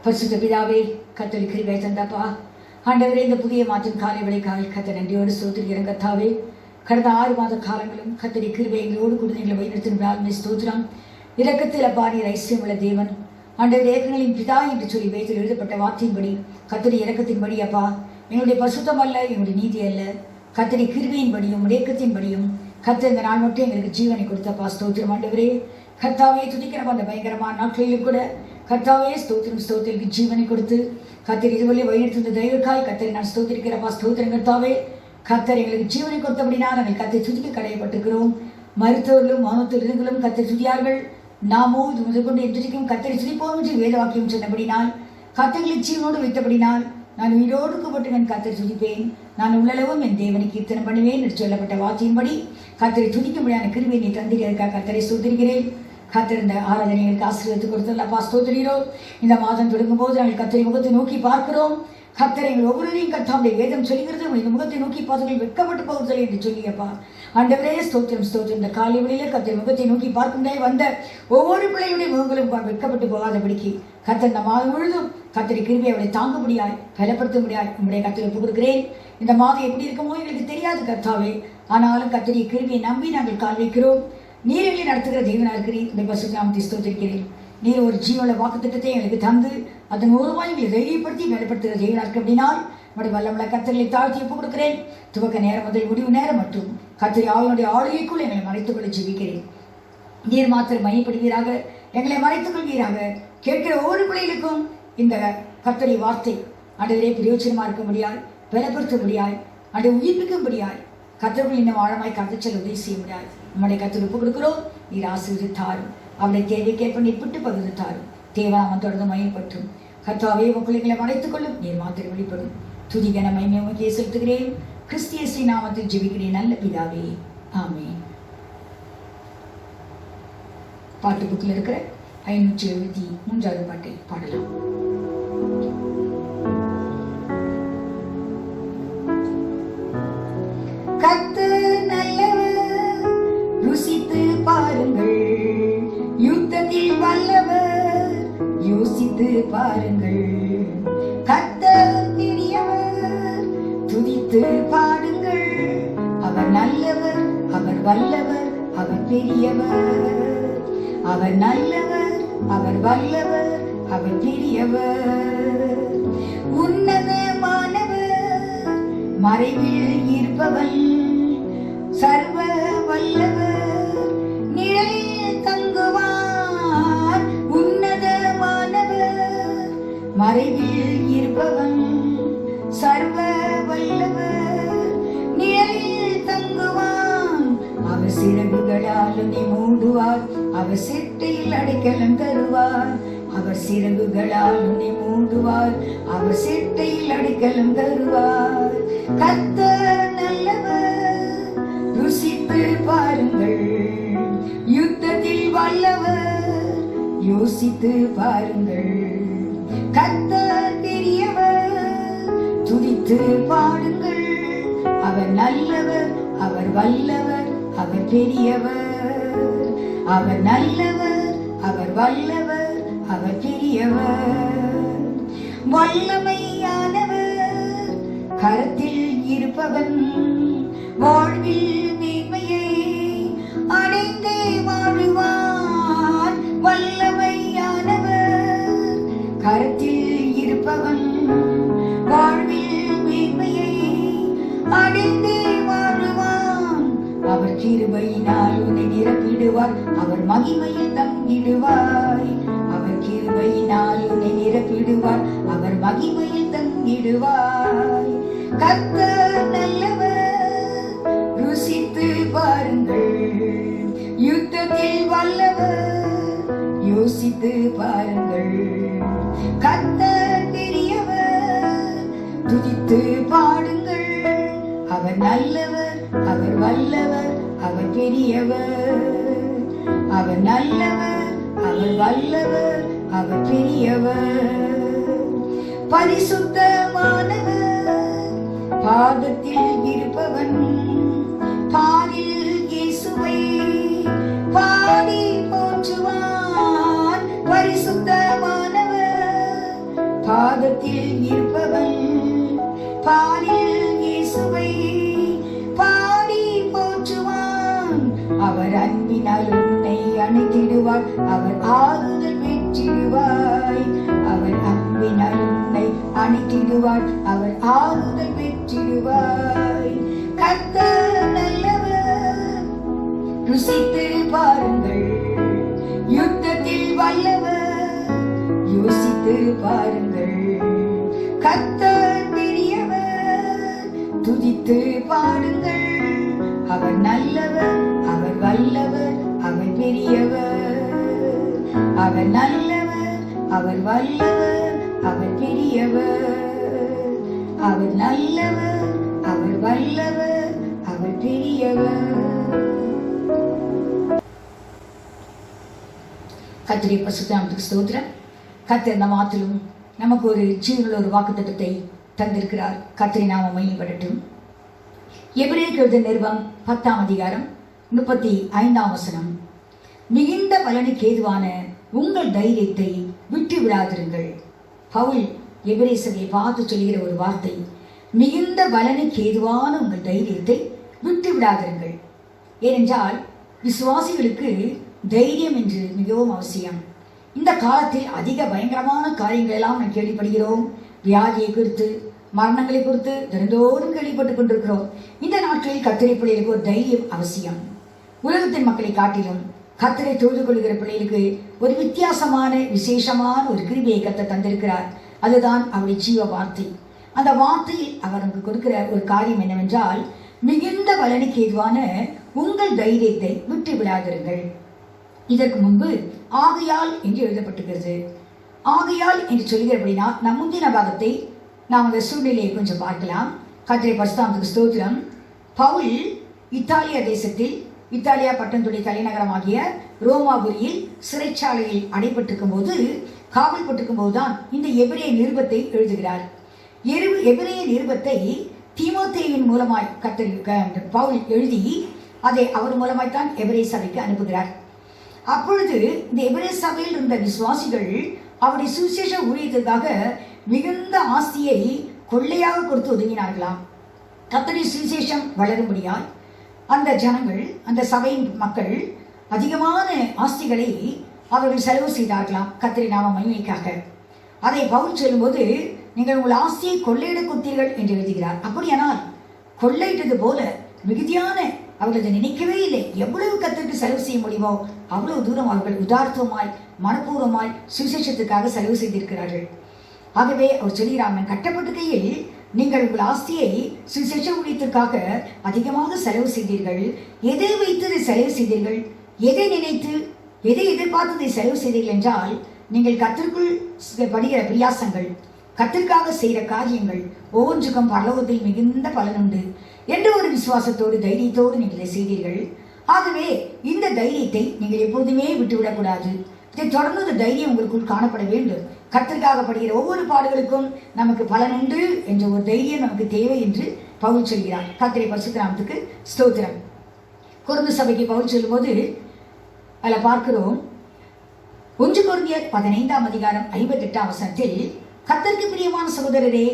பரிசுத்த பிதாவே, கர்த்தர் கிருபை தந்தப்பா. ஆண்டவரே, இந்த புதிய மாற்றம் காலை விளைக்காக கர்த்தர் நன்றியோடு ஸ்தோத்திரிக்கிறேன். கர்த்தாவே, கடந்த 6 மாத காலங்களும் கர்த்தருடைய கிருபை எங்களோடு கூட எங்களை வழிநடத்தினாலுமே ஸ்தோத்திரம். இரக்கத்தில் பாடிய ஐசியம் உள்ள தேவன் ஆண்டவர் ஏகங்களின் பிதா என்று சொல்லி வேதத்தில் எழுதப்பட்ட வார்த்தையின்படி கர்த்தருடைய இரக்கத்தின்படி அப்பா, எங்களுடைய பரிசுத்தம் அல்ல, எங்களுடைய நீதி அல்ல, கர்த்தருடைய கிருபையின்படியும் இரக்கத்தின்படியும் கர்த்தர் இந்த நாள் மட்டும் எங்களுக்கு ஜீவனை கொடுத்தப்பா. ஸ்தோத்திரம் ஆண்டவரே. கர்த்தாவே, துதிக்கிறப்ப அந்த பயங்கரமான நாட்களிலும் கூட கர்த்தாவே ஸ்தோத்திரம். ஸ்தோத்திரிக்கு ஜீவனை கொடுத்து கர்த்தர் இதுவரை வழிநடத்தும் தெய்வக்காய் கர்த்தரை நான் ஸ்தோத்திரிக்கிறப்பா. ஸ்தோத்திரம் கர்த்தாவே. கர்த்தர் எங்களுக்கு ஜீவனை கொடுத்தபடினா நாங்கள் கர்த்தரை துதிக்க கடையப்பட்டிருக்கிறோம். மருத்துவர்களும் மனத்திலிருந்தும் கர்த்தரை துதியார்கள். நாமோ இது முதற்கொண்டு எதிர்க்கும் கர்த்தரை துதிப்போம் என்று வேத வாக்கியம் சொன்னபடினால், கர்த்தர்களை ஜீவனோடு வைத்தபடினால் நான் உயிரோடு கூப்பட்டு நான் கர்த்தரை துதிப்பேன். நான் உள்ளளவும் என் தேவனை கீர்த்தனம் பண்ணுவேன் என்று சொல்லப்பட்ட வார்த்தையின்படி கர்த்தரை துதிக்கும்படியான கிருபையை நீ தந்திருக்க கர்த்தரை ஸ்தோத்திரிக்கிறேன். கர்த்தர் இந்த ஆராதனைகளுக்கு ஆசீர்வாதத்தை கொடுத்தல்லப்பா. ஸ்தோத்திரிக்கிறோம். இந்த மாதம் தொடங்கும் போது நாங்கள் கர்த்தரை முகத்தை நோக்கி பார்க்கிறோம். கர்த்தரை எங்கள் ஒவ்வொருவரையும் கர்த்தாவுடைய வேதம் சொல்கிறது, இந்த முகத்தை நோக்கி பார்த்து வெட்கப்பட்டு போகுதல் என்று சொல்லியப்பா. ஆண்டவரே ஸ்தோத்திரம். ஸ்தோத்திரம். இந்த காலை வழியில கர்த்தரை முகத்தை நோக்கி பார்க்கும் வந்த ஒவ்வொரு பிள்ளைகளுடைய முகங்களும் வெட்கப்பட்டு போகாதபடிக்கு கர்த்தர் இந்த மாதம் முழுதும் கர்த்தரை கிருபையை அவளை தாங்க முடியாது, பலப்படுத்த முடியாது. உங்களுடைய கர்த்தரை கொடுக்கிறேன். இந்த மாதம் எப்படி இருக்குமோ எங்களுக்கு தெரியாது கர்த்தாவே. ஆனாலும் கர்த்தருடைய கிருபையை நம்பி நாங்கள் கால் வைக்கிறோம். நீர் எங்களை நடத்துகிற தேவனா இருக்கிறீர். இந்த பரிசுத்த நாமத்தை ஸ்தோத்திரிக்கிறேன். நீர் ஒரு ஜீவன வாக்கு திட்டத்தை எங்களுக்கு தந்து அதன் மூலமாக எங்களை தைரியப்படுத்தி மேலப்படுத்துகிற தேவனா இருக்கு அப்படின்னால் நம்முடைய வல்லமுள்ள கர்த்தர்களை தாழ்த்தி ஒப்புக் கொடுக்கிறேன். துவக்க நேரம் முதல் முடிவு நேரம் மற்றும் கர்த்தர் ஆளுடைய ஆளுகைக்குள் எங்களை மறைத்துக் கொள்ள ஜெபிக்கிறேன். நீர் மாத்திரம் மையப்படுவீராக, எங்களை மறைத்துக் கொள்வீராக. கேட்கிற ஒவ்வொரு பிள்ளைகளுக்கும் இந்த கர்த்தருடைய வார்த்தை ஆண்டவரே பிரயோஜனமா இருக்க முடியாது, பலப்படுத்த முடியாது, அதை உயிர்ப்பிக்கும்படியாய் கர்த்தர்கள் இன்னும் ஆழமாய் கர்த்தச்சல் உதவி செய்ய முடியாது. நம்முடைய கர்த்தர் ஒப்புக் கொடுக்கிறோம். நீர் ஆசீர்வதித்தாரும் அவளை தேவைக்கேற்ப நீர் விட்டு பகிர்ந்தாரும் தேவாமன் தொடர்ந்து மையப்பட்டும் கர்த்தாவே உன் பிள்ளைகளை மறைத்துக் கொள்ளும். நீர் மாத்திரம் வெளிப்படும். துதிகன மகிமை உமக்கே செலுத்துகிறேன். கிறிஸ்து இயேசு நாமத்தில் ஜெபிக்கிறேன் நல்ல பிதாவே, ஆமென். பாட்டு புக்கில் இருக்கிற 573வது பாட்டை பாடலாம். கர்த்தர் நல்லவர், ருசித்து பாருங்கள். யுத்தத்தில் வல்லவர், யோசித்து பாருங்கள். கர்த்தர் பெரியவர், துதித்து பாடுங்கள். அவர் நல்லவர், அவர் வல்லவர், அவர் பெரியவர். அவர் நல்லவர், அவர் வல்லவர், அவர் பெரியவர். உன்னதமானவர், மறைவில் இருப்பவன், சர்வ வல்லவர், நிழலில் தங்குவார். உன்னதமானவர், மறைவில் இருப்பவன், சர்வ வல்லவர், நிழலில் தங்குவான். அவர் சிறகுகளால் உன்னை மூடுவார், அவர் செட்டையில் அடைக்கலம் தருவார். அவர் சிறகுகளால் உன்னை மூடுவார், அவர் செட்டையில் அடைக்கலம் தருவார். கர்த்தர் நல்லவர், ருசித்து பாருங்கள். யுத்தத்தில் வல்லவர், யோசித்து பாருங்கள். கர்த்தர் பெரியவர், துதித்து பாடுங்கள். அவர் நல்லவர், அவர் வல்லவர், அவர் பெரியவர். அவர் நல்லவர், அவர் வல்லவர், அவர் பெரியவர். வல்லமையானவர், கரத்தில் இருப்பவன், வாழ்வில் மேன்மையை அடைந்தே வாழுவான். வல்லமையானவர், கரத்தில் இருப்பவன், வாழ்வில் மேன்மையை அடைந்தே வாழுவான். அவர் கிருபையினால் உன்னை நிரப்பிடுவார், அவர் மகிமையில் தங்கிடுவாய். அவர் கிருபையினால் உன்னை நிரப்பிடுவார், அவர் மகிமையில் தங்கிடுவாய். கர்த்தர் நல்லவர், ருசித்து பாருங்கள். யுத்தத்தில் வல்லவர், யோசித்து பாருங்கள். கர்த்தர் பெரியவர், துதித்து பாடுங்கள். அவர் நல்லவர், அவர் வல்லவர், அவர் பெரியவர். அவர் நல்லவர், அவர் வல்லவர், அவர் பெரியவர். பரிசுத்தமானவர், பாதத்தில் இருப்பவன், பாரில் இயேசுவை பாடி போற்றுவான். பரிசுத்தமானவர், பரலோகத்தில் இருப்பவன் பாரில் இயேசுவை பாடி போற்றுவான். அவர் அன்பினால் உன்னை அணைத்திடுவார், அவர் ஆறுதல் பெற்றிடுவாய். அவர் அன்பினால் உன்னை அணைத்திடுவார், அவர் ஆறுதல் பெற்றிடுவாய். கர்த்தர் நல்லவர், ருசித்து பாருங்கள். யுத்தத்தில் வல்லவர், யோசித்து பாருங்கள். கர்த்தர் பெரியவர், துதித்து பாடுங்கள். அவர் நல்லவர், அவர் வல்லவர், அவர் பெரியவர். அவர் நல்லவர், அவர் வல்லவர், அவர் பெரியவர். அவர் நல்லவர், அவர் வல்லவர், அவர் பெரியவர். கர்த்தருடைய பரிசுத்த நாமத்துக்கு ஸ்தோத்திரம். கர்த்தர் இந்த மாதத்திலும் நமக்கு ஒரு ஜீவனுள்ள ஒரு வாக்குத்தத்தத்தை தந்திருக்கிறார். கர்த்தரின் நாமம் மகிமைப்படட்டும். எபிரேயருக்கு எழுதிய நிருபம் 10ஆம் அதிகாரம் 35ஆம் வசனம். மிகுந்த பலனுக்கு ஏதுவான உங்கள் தைரியத்தை விட்டு விடாதிருங்கள். பவுல் எபிரேயரை பார்த்து சொல்கிற ஒரு வார்த்தை, மிகுந்த பலனுக்கு ஏதுவான உங்கள் தைரியத்தை விட்டு விடாதிருங்கள். ஏனென்றால் விசுவாசிகளுக்கு தைரியம் என்று மிகவும் அவசியம். இந்த காலத்தில் அதிக பயங்கரமான காரியங்கள் எல்லாம் நாம் கேள்விப்படுகிறோம். வியாதியை குறித்து, மரணங்களை குறித்து தினந்தோறும் கேள்விப்பட்டுக் கொண்டிருக்கிறோம். இந்த நாட்களில் கர்த்தருடைய பிள்ளைகளுக்கு ஒரு தைரியம் அவசியம். உலகத்தின் மக்களை காட்டிலும் கர்த்தரை தொழுது கொள்கிற பிள்ளைகளுக்கு ஒரு வித்தியாசமான விசேஷமான ஒரு கிருபையை கர்த்தர் தந்திருக்கிறார். அதுதான் அவருடைய ஜீவ வார்த்தை. அந்த வார்த்தையில் அவர் நமக்கு கொடுக்கிற ஒரு காரியம் என்னவென்றால், மிகுந்த பலனுக்கு ஏதுவான உங்கள் தைரியத்தை விட்டு விடாதிருங்கள். இதற்கு முன்பு ஆகையால் என்று எழுதப்பட்டிருக்கிறது. ஆகையால் என்று சொல்கிறபடினா நம் முந்தின பாகத்தை நாம் அந்த சூழ்நிலையை கொஞ்சம் பார்க்கலாம். கர்த்தருடைய பரிசுத்த நாமத்துக்கு ஸ்தோத்திரம். பவுல் இத்தாலியா தேசத்தில், இத்தாலியா பட்டணத்துடைய தலைநகரமாகிய ரோமாபுரியில் சிறைச்சாலையில் அடைபட்டிருக்கும் போது, காவல்பட்டிருக்கும் போதுதான் இந்த எபிரேய நிருபத்தை எழுதுகிறார். எபிரேய நிருபத்தை தீமோத்தேயுவின் மூலமாய் பவுல் எழுதி அதை அவர் மூலமாய்த்தான் எபிரேய சபைக்கு அனுப்புகிறார். அப்பொழுது இந்த எபிரேய சபையில் இருந்த விசுவாசிகள் அவருடைய சுவிசேஷ ஊழியத்திற்காக மிகுந்த ஆஸ்தியை கொள்ளையாக கொடுத்து ஒதுங்கினார்களாம். கர்த்தருடைய சுவிசேஷம் வளரும்படியால் அந்த ஜனங்கள், அந்த சபையின் மக்கள் அதிகமான ஆஸ்திகளை அவர்கள் செலவு செய்தார்களாம் கர்த்தருடைய நாம மகிமைக்காக. அதை பவுல் சொல்லும்போது, நீங்கள் உங்கள் ஆஸ்தியை கொள்ளையிட கொடுத்தீர்கள் என்று எழுதுகிறார். அப்படியானால் கொள்ளையிட்டது போல மிகுதியான அவர்கள் அதை நினைக்கவே இல்லை. எவ்வளவு கர்த்தருக்கு செலவு செய்ய முடியுமோ அவ்வளவு தூரம் அவர்கள் உதார்த்தமாய் மனப்பூர்வமாய் சுவிசேஷத்துக்காக செலவு செய்திருக்கிறார்கள். ஆகவே அவர் சொல்கிறார், கட்டப்பட்டுக்கையில் நீங்கள் உங்கள் ஆஸ்தியை சுவிசேஷ ஊழியத்திற்காக அதிகமாக செலவு செய்தீர்கள். எதை வைத்து செலவு செய்தீர்கள்? எதை நினைத்து, எதை எதிர்பார்த்து செலவு செய்தீர்கள் என்றால், நீங்கள் கர்த்தருக்குள் படுகிற பிரியாசங்கள், கர்த்தருக்காக செய்கிற காரியங்கள் ஒவ்வொன்றுக்கும் பரலோகத்தில் மிகுந்த பலனுண்டு என்ற ஒரு விசுவாசத்தோடு தைரியத்தோடு நீங்கள் இதை செய்தீர்கள். ஆகவே இந்த தைரியத்தை நீங்கள் எப்போதுமே விட்டுவிடக்கூடாது. இதை தொடர்ந்து இந்த தைரியம் உங்களுக்குள் காணப்பட வேண்டும். கர்த்தருக்காக படுகிற ஒவ்வொரு பாடுகளுக்கும் நமக்கு பலனுண்டு என்ற ஒரு தைரியம் நமக்கு தேவை என்று பவுல் சொல்கிறார். கர்த்தருடைய பரிசுத்த நாமத்துக்கு ஸ்தோத்திரம். கொரிந்து சபைக்கு பவுல் சொல்லும்போது அதில் பார்க்கிறோம், 1 கொரிந்தியர் 15ஆம் அதிகாரம் 58ஆம் வசனத்தில், கர்த்தருக்கு பிரியமான சகோதரரே,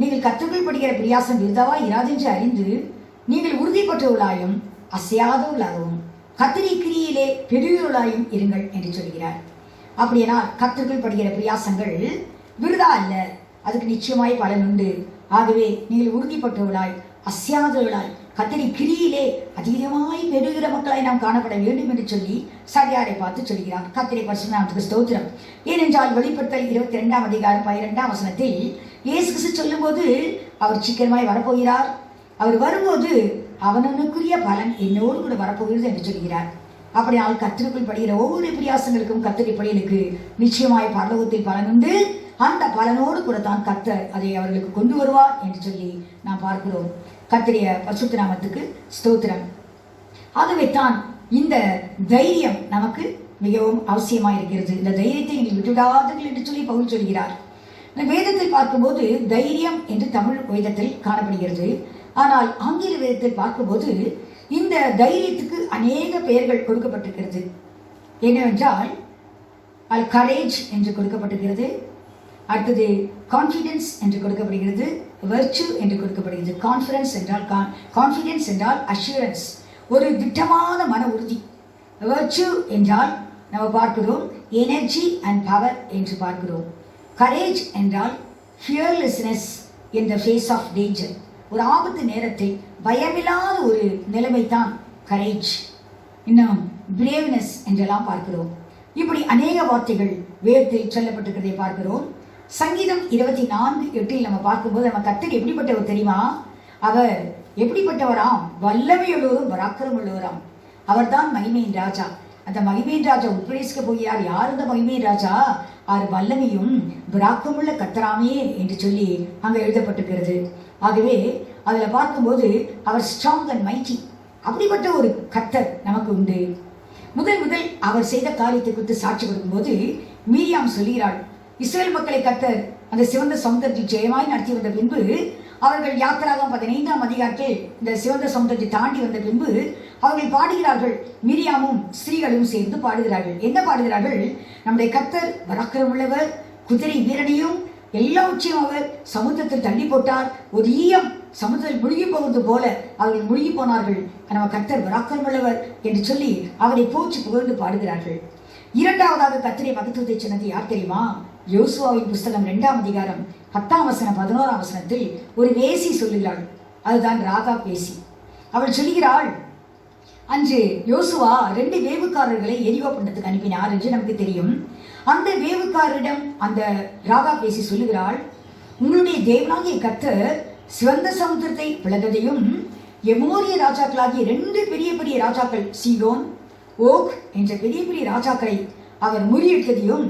நீங்கள் கர்த்தருக்குள் படுகிற பிரியாசம் விருதாவாய் இராதென்று அறிந்து நீங்கள் உறுதிப்பட்டவர்களாயும் அசையாதவர்களாகவும் கர்த்தருடைய கிரியிலே பெரியவர்களாயும் இருங்கள் என்று சொல்கிறார். அப்படியானால் கர்த்தருக்குள் படுகிற பிரியாசங்கள் விருதா அல்ல, அதுக்கு நிச்சயமாய் பலன் உண்டு. ஆகவே நீங்கள் உறுதிப்பட்டவர்களாய் அசையாதவர்களாய் கர்த்தருடைய கிரியிலே அதிகமாய் பெறுகிற மக்களாய் நாம் காணப்பட வேண்டும் என்று சொல்லி சகையாரை பார்த்து சொல்கிறார். கர்த்தருடைய பரிசுத்த நாமத்துக்கு ஸ்தோத்திரம். ஏனென்றால் வெளிப்படுத்தல் 22ஆம் அதிகாரம் 12ஆம் வசனத்தில் இயேசு கிறிஸ்து சொல்லும்போது, அவர் சீக்கிரமாய் வரப்போகிறார், அவர் வரும்போது அவனுக்குரிய பலன் என்னோடு கூட வரப்போகிறது என்று சொல்கிறார். அப்படினால் கர்த்தருக்குள் படுகிற ஒவ்வொரு பிரியாசங்களுக்கும் கர்த்தருடைய பலிகளுக்கு நிச்சயமாய் பரலோகத்தில் பலன் உண்டு. அந்த பலனோடு கூட தான் கர்த்தர் அதை அவர்களுக்கு கொண்டு வருவார் என்று சொல்லி நாம் பார்க்கிறோம். கர்த்தருடைய பரிசுத்த நாமத்துக்கு ஸ்தோத்திரம். ஆகவே தான் இந்த தைரியம் நமக்கு மிகவும் அவசியமாக இருக்கிறது. இந்த தைரியத்தை நீங்கள் விட்டுவிடாதீர்கள் என்று சொல்லி பவுல் சொல்கிறார். வேதத்தில் பார்க்கும்போது தைரியம் என்று தமிழ் வேதத்தில் காணப்படுகிறது. ஆனால் ஆங்கில வேதத்தில் பார்க்கும்போது இந்த தைரியத்துக்கு அநேக பெயர்கள் கொடுக்கப்பட்டிருக்கிறது. என்னவென்றால் கரேஜ் என்று கொடுக்கப்பட்டிருக்கிறது, அடுத்தது கான்ஃபிடென்ஸ் என்று கொடுக்கப்படுகிறது, வெர்ச்சு என்று கொடுக்கப்படுகிறது. கான்ஃபிடென்ஸ் என்றால் அஷூரன்ஸ், ஒரு திட்டமான மன உறுதி. வெர்ச்சு என்றால் நம்ம பார்க்கிறோம் எனர்ஜி அண்ட் பவர் என்று பார்க்கிறோம். கரேஜ் என்றால் fearlessness in the face of danger, ஒரு ஆபத்து நேரத்தில் பயமில்லாத ஒரு நிலைமை தான் கரேஜ். இன்னும் பிரேவ்னஸ் என்றெல்லாம் பார்க்கிறோம். இப்படி அநேக வார்த்தைகள் வேதத்தில் சொல்லப்பட்டிருக்கிறதை பார்க்கிறோம். சங்கீதம் 24:8 நம்ம பார்க்கும்போது நம்ம கர்த்தர் எப்படிப்பட்டவர் தெரியுமா? அவர் எப்படிப்பட்டவராம்? வல்லமையுள்ளவரும் பராக்கிரமம் உள்ளவராம். அவர் தான் மகிமையின் ராஜா. அந்த மகிமையின் ராஜா உட்பிரவேசிக்க போகிறார். யார் அந்த மகிமையின் ராஜா? அவர் வல்லமையும் பராக்கிரமுள்ள கர்த்தராமே என்று சொல்லி அங்கே எழுதப்பட்டிருக்கிறது. ஆகவே அதில் பார்க்கும்போது அவர் ஸ்ட்ராங் அண்ட் மைட்டி, அப்படிப்பட்ட ஒரு கர்த்தர் நமக்கு உண்டு. முதல் அவர் செய்த காரியத்தை குறித்து சாட்சி கொடுக்கும்போது மீரியாம் சொல்கிறாள், இஸ்ரேல் மக்களை கர்த்தர் அந்த சிவந்த சமுத்திரத்தில் ஜெயமாய் நடத்தி வந்த பின்பு, அவர்கள் யாத்திராகம் 15ஆம் அதிகாரத்தில் இந்த சிவந்த சமுத்திரத்தை தாண்டி வந்த பின்பு அவர்கள் பாடுகிறார்கள். மிரியாமும் ஸ்திரீகளும் சேர்ந்து பாடுகிறார்கள். என்ன பாடுகிறார்கள்? நம்முடைய கர்த்தர் பராக்கிரமுள்ளவர், குதிரை வீரனையும் எல்லாவற்றையும் அவர் சமுத்திரத்தில் தள்ளி போட்டார். ஒரு ஈயம் சமுத்திரத்தில் முழுகி போவது போல அவர்கள் முழுகி போனார்கள். நம்ம கர்த்தர் பராக்கிரமுள்ளவர் என்று சொல்லி அவரை போற்றி புகழ்ந்து பாடுகிறார்கள். இரண்டாவதாக கர்த்தரை மகத்துவத்தை சொன்னது யார் தெரியுமா? யோசுவாவின் புஸ்தகம் 2ஆம் அதிகாரம் 10ஆம் வசனம் 11ஆம் வசனத்தில் ஒரு வேசி சொல்லுகிறாள். அதுதான் ராகாப் வேசி. அவள் சொல்கிறாள், அன்று யோசுவா 2 வேவுக்காரர்களை எரிகோ பட்டணத்துக்கு அனுப்பினார் என்று நமக்கு தெரியும். அந்த வேவுக்காரரிடம் அந்த ராகாப் வேசி சொல்லுகிறாள், உங்களுடைய தேவனாகிய கர்த்தர் சிவந்த சமுத்திரத்தை பிளந்ததையும் எமோரிய ராஜாக்களாகிய 2 பெரிய பெரிய ராஜாக்கள் சீகோன், ஓக் என்ற பெரிய பெரிய ராஜாக்களை அவர் முறியடித்ததையும்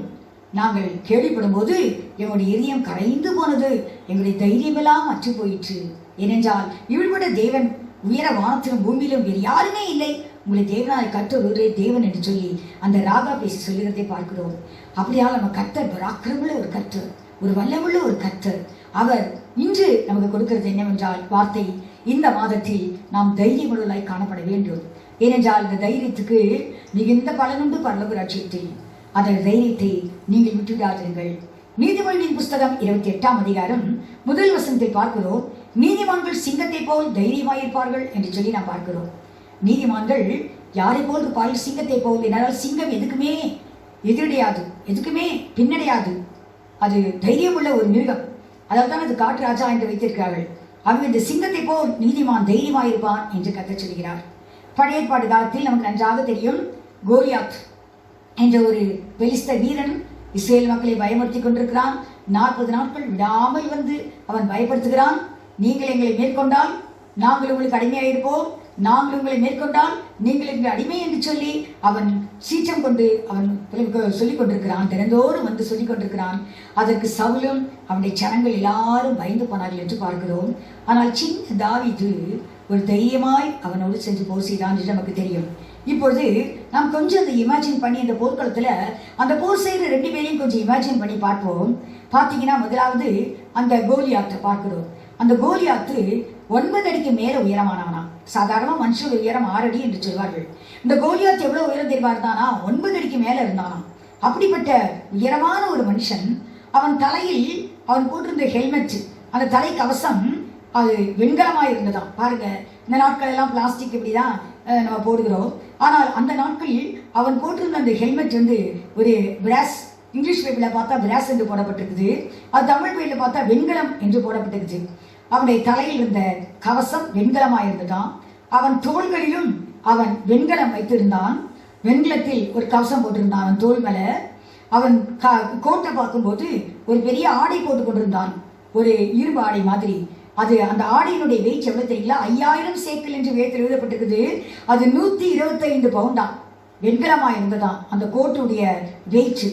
நாங்கள் கேள்விப்படும் போது எங்களுடைய இதயம் கரைந்து போனது, எங்களுடைய தைரியமெல்லாம் அற்று போயிற்று. ஏனென்றால் இவள்பட தேவன் உயர வானத்திலும் பூமியிலும் வேறு யாருமே இல்லை, உங்களுடைய தேவனாய் கர்த்தர் ஒரே தேவன் என்று சொல்லி அந்த ராகா பேசி சொல்லுகிறதை பார்க்கிறோம். அப்படியால் நம்ம கர்த்தர் பராக்கிரமுள்ள ஒரு கர்த்தர், ஒரு வல்லமுள்ள ஒரு கர்த்தர். அவர் இன்று நமக்கு கொடுக்கிறது என்னவென்றால் வார்த்தை, இந்த மாதத்தில் நாம் தைரியமுள்ளவர்களாய் காணப்பட வேண்டும். ஏனென்றால் இந்த தைரியத்துக்கு மிகுந்த பலனுண்டு பரலோக ராஜ்யத்தில். அந்த தைரியத்தை நீங்கள் விட்டுவிடாதீர்கள். நீதிமொழியின் புஸ்தகம் 28ஆம் அதிகாரம் 1 வசனத்தில் பார்க்கிறோம், நீதிமான்கள் சிங்கத்தை போல் தைரியமாயிருப்பார்கள் என்று சொல்லி நாம் பார்க்கிறோம். நீதிமான்கள் யாரை போல் இருப்பார்கள்? சிங்கத்தை போல். என்னால் சிங்கம் எதுக்குமே எதிரடையாது, எதுக்குமே பின்னடையாது. அது தைரியம் உள்ள ஒரு மிருகம். அதாவது தான் அது காட்டு ராஜா என்று வைத்திருக்கிறார்கள். ஆகவே இந்த சிங்கத்தை போல் நீதிமான் தைரியமாயிருப்பான் என்று கர்த்தர் சொல்கிறார். பழைய ஏற்பாடு காலத்தில் நமக்கு நன்றாக தெரியும், கோலியாத் என்ற ஒரு பெலிஸ்த வீரன் இஸ்ரேல் மக்களை பயமுறுத்தி கொண்டிருக்கிறான். 40 நாட்கள் விடாமல் வந்து அவன் பயப்படுத்துகிறான். நீங்கள் எங்களை மேற்கொண்டால் நாங்கள் உங்களுக்கு அடிமையாயிருப்போம், நாங்கள் உங்களை மேற்கொண்டால் நீங்கள் எங்கள் அடிமை என்று சொல்லி அவன் சீற்றம் கொண்டு அவன் சொல்லிக் கொண்டிருக்கிறான். தினந்தோறும் வந்து சொல்லிக் கொண்டிருக்கிறான். அதற்கு சவுலும் அவனுடைய ஜனங்கள் எல்லாரும் பயந்து போனார்கள் என்று பார்க்கிறோம். ஆனால் சின்ன தாவீது ஒரு தைரியமாய் அவனோடு சென்று போர் செய்தான் என்று நமக்கு தெரியும். இப்பொழுது நாம் கொஞ்சம் அந்த இமேஜின் பண்ணி அந்த போர்க்களத்தில் அந்த போர் செய்கிற 2 பேரையும் கொஞ்சம் இமேஜின் பண்ணி பார்ப்போம். பார்த்தீங்கன்னா முதலாவது அந்த கோலியாத்தை பார்க்கிறோம். அந்த கோலியாத்து 9 அடிக்கு மேலே உயரமானவனா. சாதாரணமாக மனுஷன் உயரம் 6 அடி என்று சொல்வார்கள். இந்த கோலியாத் எவ்வளோ உயரம் தெரிவா இருந்தானா? 9 அடிக்கு மேலே இருந்தானா. அப்படிப்பட்ட உயரமான ஒரு மனுஷன், அவன் தலையில் அவன் போட்டிருந்த ஹெல்மெட், அந்த தலை கவசம் அது வெண்கலமாக இருந்ததான். பாருங்க, இந்த நாட்கள் எல்லாம் பிளாஸ்டிக் இப்படி தான் நம்ம போடுகிறோம். ஆனால் அந்த நாட்களில் அவன் போட்டிருந்த அந்த ஹெல்மெட் வந்து ஒரு பிராஸ், இங்கிலீஷ் பைபிளில் பார்த்தா பிராஸ் என்று போடப்பட்டிருக்குது, அது தமிழ் பைபிளில் பார்த்தா வெண்கலம் என்று போடப்பட்டிருக்குது. அவனுடைய தலையில் இருந்த கவசம் வெண்கலமாக இருந்ததான். அவன் தோள்களிலும் அவன் வெண்கலம் வைத்திருந்தான். வெண்கலத்தில் ஒரு கவசம் போட்டிருந்தான் அவன் தோள் மேலே. அவன் கோட்டை பார்க்கும்போது ஒரு பெரிய ஆடை போட்டு கொண்டிருந்தான், ஒரு இரும்பு ஆடை மாதிரி. அது அந்த ஆடையினுடைய வெயிட் எவ்வளவு தெரியல? 5000 சேக்கல் என்று வேதத்தில் எழுதப்பட்டிருக்குது. அது 125 பவுண்டா வெண்கலமா இருந்ததான் அந்த கோட்டுடைய வெயிட்.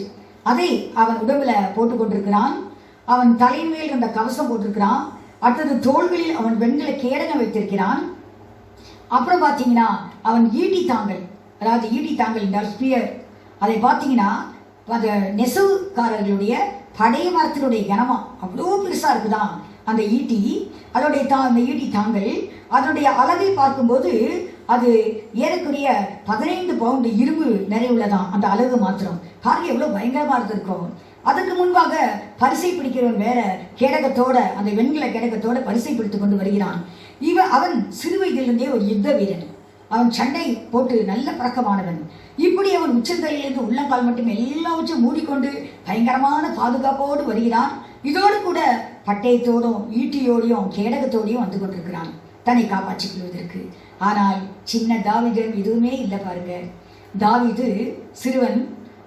அதை அவன் உடம்புல போட்டு கொண்டிருக்கிறான். அவன் தலைமையில் அந்த கவசம் போட்டிருக்கிறான். அடுத்தது தோள்களில் அவன் வெண்கல கேடனை வைத்திருக்கிறான். அப்புறம் பார்த்தீங்கன்னா அவன் ஈட்டி தாங்கல், அதாவது ஈட்டி தாங்கல் என்றால் ஸ்பியர். அதை பார்த்தீங்கன்னா அந்த நெசவுக்காரர்களுடைய பழைய மரத்தினுடைய கனமா அவ்வளோ பெருசா இருக்குதான் அந்த ஈட்டி. அதனுடைய அந்த ஈட்டி தாங்கல் அதனுடைய அளவை பார்க்கும்போது அது ஏறக்குறைய 15 பவுண்டு இரும்பு நிறைய உள்ளதான் அந்த அளவு மாத்திரம். பாருங்க எவ்வளோ பயங்கரமாக இருந்திருக்கும். அதுக்கு முன்பாக பரிசை பிடிக்கிறவன் வேற கேடகத்தோட, அந்த வெண்கல கேடகத்தோட பரிசை பிடித்துக் கொண்டு வருகிறான். அவன் சிறு வயதிலிருந்தே ஒரு யுத்த வீரன். அவன் சண்டை போட்டு நல்ல பழக்கமானவன். இப்படி அவன் உச்சந்தலையிலிருந்து உள்ளங்கால் மட்டும் எல்லாவற்றையும் மூடிக்கொண்டு பயங்கரமான பாதுகாப்போடு வருகிறான். இதோடு கூட பட்டயத்தோடும் ஈட்டியோடையும் கேடகத்தோடையும் வந்து கொண்டிருக்கிறான் தன்னை காப்பாற்றிக் கொள்வதற்கு. ஆனால் சின்ன தாவீதிடம் எதுவுமே இல்லை பாருங்க. தாவீது சிறுவன்.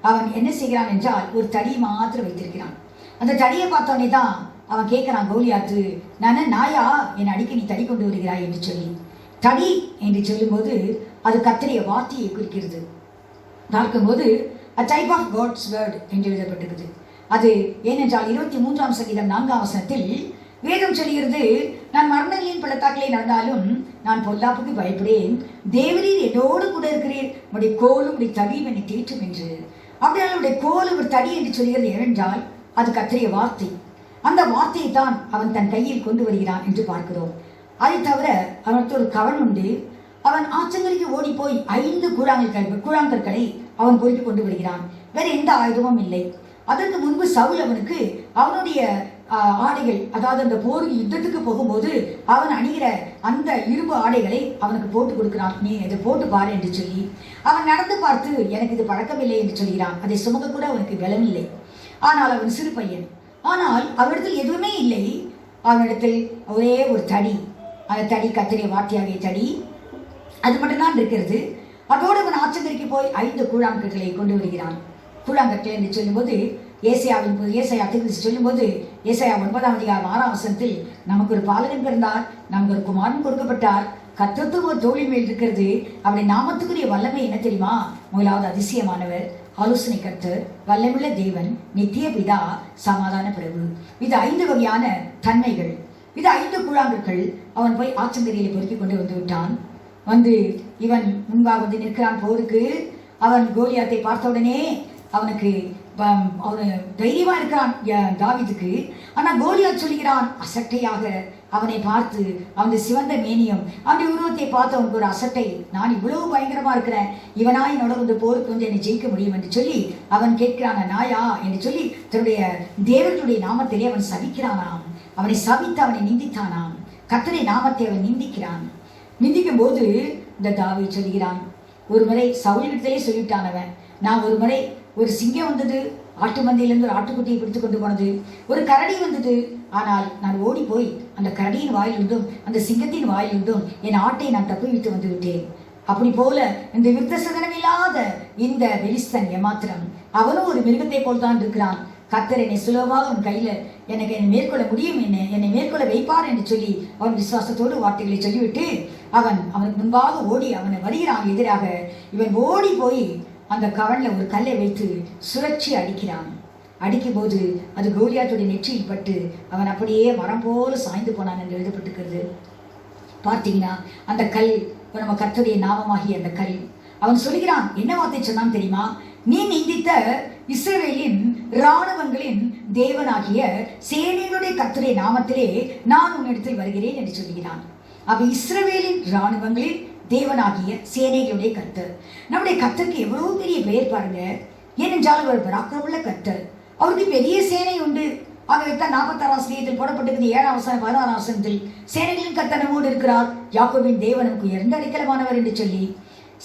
அவன் என்ன செய்கிறான் என்றால் ஒரு தடியை மாத்திரம் வைத்திருக்கிறான். அந்த தடியை பார்த்தவனே தான் அவன் கேட்கிறான், கோலியாத்து, நாயா என்னை அடிக்க நீ தடி கொண்டு வருகிறாய் என்று சொல்லி. தடி என்று சொல்லும்போது அது கர்த்தருடைய வார்த்தையை குறிக்கிறது. பார்க்கும்போது a type of God's word என்று எழுதப்பட்டிருக்குது. அது ஏனென்றால் 23ஆம் சங்கீதம் 4ஆம் வசனத்தில் வேதம் சொல்கிறது, நான் மரணங்களின் பள்ளத்தாக்கிலே நடந்தாலும் நான் பொல்லாப்புக்கு பயப்படேன், தேவரீர் என்னோடு கூட இருக்கிறீர், உடைய கோலும் உடைய தடியும் என்னை தேற்றும் என்று. அப்படியால் உடைய கோலும் ஒரு தடி என்று சொல்கிறது. ஏனென்றால் அது கர்த்தருடைய வார்த்தை. அந்த வார்த்தையை தான் அவன் தன் கையில் கொண்டு வருகிறான் என்று பார்க்கிறோம். அதை தவிர அவனுக்கு ஒரு கவன் உண்டு. அவன் ஆற்றங்கரைக்கு ஓடி போய் 5 கூழாங்கற்களை அவன் பொறுக்கி கொண்டு வருகிறான். வேற எந்த ஆயுதமும் இல்லை. அதற்கு முன்பு சவுல் அவனுக்கு அவனுடைய ஆடைகள், அதாவது அந்த போருக்கு யுத்தத்துக்கு போகும்போது அவன் அணிகிற அந்த இரும்பு ஆடைகளை அவனுக்கு போட்டு கொடுக்கிறான். நீ இதை போட்டு பாரு என்று சொல்லி அவன் நடந்து பார்த்து எனக்கு இது பழக்கமில்லை என்று சொல்கிறான். அதை சுமக்க கூட அவனுக்கு பலமில்லை. ஆனால் அவன் சிறு பையன். ஆனால் அவனிடத்தில் எதுவுமே இல்லை. அவனிடத்தில் ஒரே ஒரு தடி. அந்த தடி கர்த்தருடைய வார்த்தையாகிய தடி, அது மட்டும்தான் இருக்கிறது. அதோடு அவன் ஆச்சங்கரைக்கு போய் 5 கூழாங்கற்களை கொண்டு வருகிறான். கூழாங்கற்கள் என்று சொல்லும்போது ஏசாயா தீர்க்கதரிசி சொல்லும்போது ஏசாயா 9ஆம் அதிகாரம் 6ஆம் வசனத்தில் நமக்கு ஒரு பாலகன் பிறந்தார், நமக்கு ஒரு குமாரன் கொடுக்கப்பட்டார், கர்த்தத்துவ தோளின் மேல் இருக்கிறது, அவருடைய நாமத்துக்குரிய வல்லமை என்ன தெரியுமா? முதலாவது அதிசயமானவர், ஆலோசனை கர்த்தர், வல்லமுள்ள தேவன், நித்திய பிதா, சமாதான பிரபு. இது 5 வகையான தன்மைகள். இது 5 கூழாங்கற்கள் அவன் போய் ஆச்சங்கரையிலே பொறுக்கி கொண்டு வந்து விட்டான். வந்து இவன் முன்பாக வந்து நிற்கிறான் போருக்கு. அவன் கோலியாத்தை பார்த்த உடனே அவனுக்கு அவன் தைரியமா இருக்கிறான் தாவீதுக்கு. ஆனா கோலியாத் சொல்கிறான் அசட்டையாக அவனை பார்த்து, அவனுடைய சிவந்த மேனியம், அவனுடைய உருவத்தை பார்த்து அவனுக்கு ஒரு அசட்டை, நான் இவ்வளவு பயங்கரமா இருக்கிறேன், இவனா என்னோட வந்து போருக்கு வந்து என்னை ஜெயிக்க முடியும் என்று சொல்லி அவன் கேட்கிறான், நாயா என்று சொல்லி தன்னுடைய தேவர்களுடைய நாமத்திலே அவன் சபிக்கிறானாம். அவனை சபித்து அவனை நிந்தித்தானாம். கர்த்தருடைய நாமத்தை அவன் நிந்திக்கிறான். நிந்திக்கும் போது இந்த தாவீது சொல்கிறான், ஒரு முறை சவுலிடத்திலே சொல்லிவிட்டான் அவன், நான் ஒரு முறை ஒரு சிங்கம் வந்தது, ஆட்டு மந்தையிலிருந்து ஒரு ஆட்டுக்குட்டியை பிடித்து கொண்டு போனது, ஒரு கரடி வந்தது, ஆனால் நான் ஓடி போய் அந்த கரடியின் வாயிலிருந்தும் அந்த சிங்கத்தின் வாயிலிருந்தும் என் ஆட்டை நான் தப்புவித்து வந்து விட்டேன். அப்படி போல இந்த விருத்த சதனம் இல்லாத இந்த பெலிஸ்தன் ஏமாத்திரம், அவனும் ஒரு மிருகத்தை போல் தான் இருக்கிறான். கர்த்தர் என்னை சுலபமாக அவன் கையில என்னை மேற்கொள்ள முடியும், என்னை மேற்கொள்ள வைப்பார் என்று சொல்லி அவன் விசுவாசத்தோடு வார்த்தைகளை சொல்லிவிட்டு அவனுக்கு முன்பாக ஓடி அவனை வருகிறான் எதிராக. இவன் ஓடி போய் அந்த கவன்ல ஒரு கல்லை வைத்து சுழற்சி அடிக்கிறான். அடிக்கும் போது அது கோலியாத்துடைய நெற்றியில் பட்டு அவன் அப்படியே மரம் போல சாய்ந்து போனான் என்று எழுதப்பட்டிருக்கிறது. பார்த்தீங்கன்னா அந்த கல் நம்ம கர்த்தருடைய நாமமாகிய அந்த கல். அவன் சொல்கிறான், என்ன வார்த்தை சொன்னான் தெரியுமா? நீ நிந்தித்த இஸ்ரவேலின் இராணுவங்களின் தேவனாகிய சேனைகளுடைய கர்த்தருடைய நாமத்திலே நான் உன்னிடத்தில் வருகிறேன் என்று சொல்கிறான். அப்ப இஸ்ரவேலின் இராணுவங்களின் தேவனாகிய சேனைகளுடைய கர்த்தர். நம்முடைய கர்த்தருக்கு எவ்வளவு பெரிய பெயர் பாருங்க. ஏனென்றால் அவர் பராக்கிரமுள்ள கர்த்தர். அவருக்கு பெரிய சேனை உண்டு. ஆகவேத்தான் 46ஆம் சங்கீதத்தில் போடப்பட்டிருக்கிற 7ஆம் வசனம் 16ஆம் வசனத்தில் சேனைகளின் கர்த்தர் நம்மோடு இருக்கிறார், யாக்கோபின் தேவன் நமக்கு உயர்ந்த அடைக்கலமானவர் என்று சொல்லி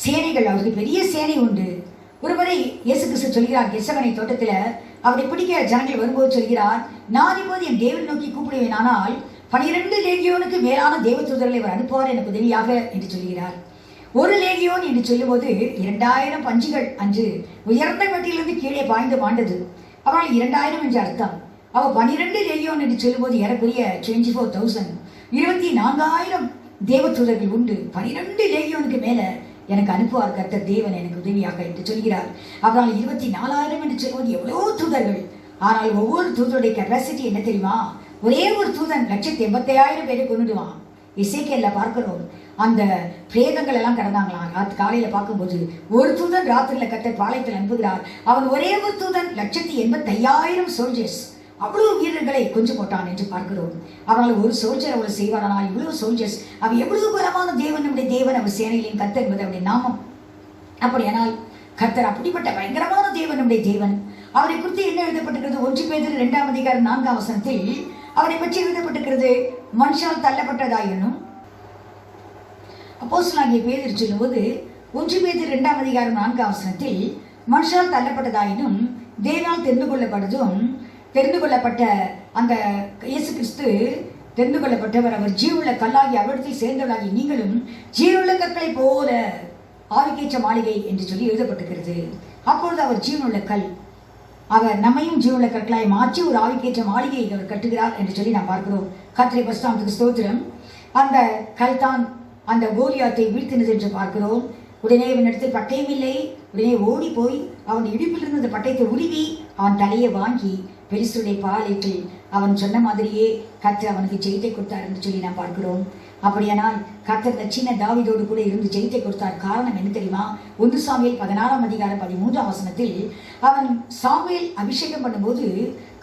சேனைகள், அவருக்கு பெரிய சேனை உண்டு. ஒருமுறை இயேசு கிறிஸ்து சொல்கிறார், கெத்செமனே தோட்டத்தில் அவரை பிடிக்க ஜனங்கள் வரும்போது சொல்கிறார், நான் இப்போது என் தேவனை நோக்கி கூப்பிடுவேன், ஆனால் 12 லேகியோனுக்கு மேலான தேவதூதர்களை அவர் அனுப்புவார் எனக்கு உதவியாக என்று சொல்கிறார். ஒரு லேகியோன் என்று சொல்லும்போது 2000 பஞ்சுகள் அன்று உயர்ந்த வீட்டிலிருந்து கீழே பாய்ந்து மாண்டது. அவனால் 2000 என்று அர்த்தம். அவ 12 லேகியோன் என்று சொல்லும்போது ஏறக்குரிய 24,000, 24,000 தேவதூதர்கள் உண்டு. 12 லேகியோனுக்கு மேல எனக்கு அனுப்புவார் கர்த்தர் தேவன் எனக்கு உதவியாக என்று சொல்கிறார். அவனால் 24,000 என்று சொல்லும்போது எவ்வளவு தூதர்கள். ஆனால் ஒவ்வொரு தூதருடைய கெப்பாசிட்டி என்ன தெரியுமா? ஒரே ஒரு தூதன் 1,85,000 பேரை கொண்டுடுவான். எசேக்கியேல்ல பார்க்கிறோம், அந்த பிரேதங்கள் எல்லாம் கடந்தாங்களாம். காலையில பார்க்கும்போது ஒரு தூதன் ராத்திரியில கர்த்தர் பாளையத்தில் அனுப்புகிறார். அவன் ஒரே ஒரு தூதன் 1,85,000 சோல்ஜர்ஸ், அவ்வளவு வீரர்களை கொஞ்சம் போட்டான் என்று பார்க்கிறோம். அவனால் ஒரு சோல்ஜர் அவ்வளவு செய்வாரானால் இவ்வளவு சோல்ஜர்ஸ், அவர் எவ்வளவு பலமான தேவன் நம்முடைய தேவன், அவர் சேனைகளின் கர்த்தர் என்பது அவருடைய நாமம். அப்படியானால் கர்த்தர் அப்படிப்பட்ட பயங்கரமான தேவன் நம்முடைய தேவன். அவரை குறித்து என்ன எழுதப்பட்டிருக்கிறது? 1 பேதுரு 2ஆம் அதிகாரம் 4ஆம் வசனத்தில் அவரை பற்றி எழுதப்பட்டிருக்கிறது, மனுஷால் தள்ளப்பட்டதாயினும். அப்போஸ்தலனாகிய பேதுரு சொல்லும்போது 1 பேதுரு 2ஆம் அதிகாரம் 4ஆம் வசனத்தில் மனுஷால் தள்ளப்பட்டதாயினும் தேவனால் தெரிந்து கொள்ளப்பட்ட அந்த இயேசு கிறிஸ்து தெரிந்து கொள்ளப்பட்டவர். அவர் ஜீவனுள்ள கல்லாகி அவரிடத்தில் சேர்ந்தவர்களாகி நீங்களும் ஜீவனுள்ள கற்களை போல ஆவிக்கேற்ற மாளிகை என்று சொல்லி எழுதப்பட்டிருக்கிறது. அப்பொழுது அவர் ஜீவனுள்ள கல், அவர் நம்மையும் ஜீவனுள்ள கற்களாய் மாற்றி ஒரு ஆவிக்கேற்ற மாளிகையை அவர் கட்டுகிறார் என்று சொல்லி நாம் பார்க்கிறோம். கர்த்தருடைய பரிசுத்தத்துக்கு ஸ்தோத்திரம். அந்த கல் தான் அந்த கோலியாத்தை வீழ்த்தினது என்று பார்க்கிறோம். உடனே அவனிடத்தில் பட்டயம் இல்லை. உடனே ஓடி போய் அவன் இடுப்பில் இருந்த அந்த பட்டயத்தை உருவி அவன் தலையை வாங்கி பெலிஸ்தருடைய பாலேற்று அவன் சொன்ன மாதிரியே கர்த்தர் அவனுக்கு ஜெயத்தை கொடுத்தார் என்று சொல்லி நாம் பார்க்கிறோம். அப்படியானால் கர்த்தர் இந்த சின்ன தாவீதோடு கூட இருந்து ஜெயத்தை கொடுத்தார். காரணம் என்ன தெரியுமா? 1 சாமுவேல் 16ஆம் அதிகாரம் 13ஆம் வசனத்தில் அவன் சாமுவேல் அபிஷேகம் பண்ணும்போது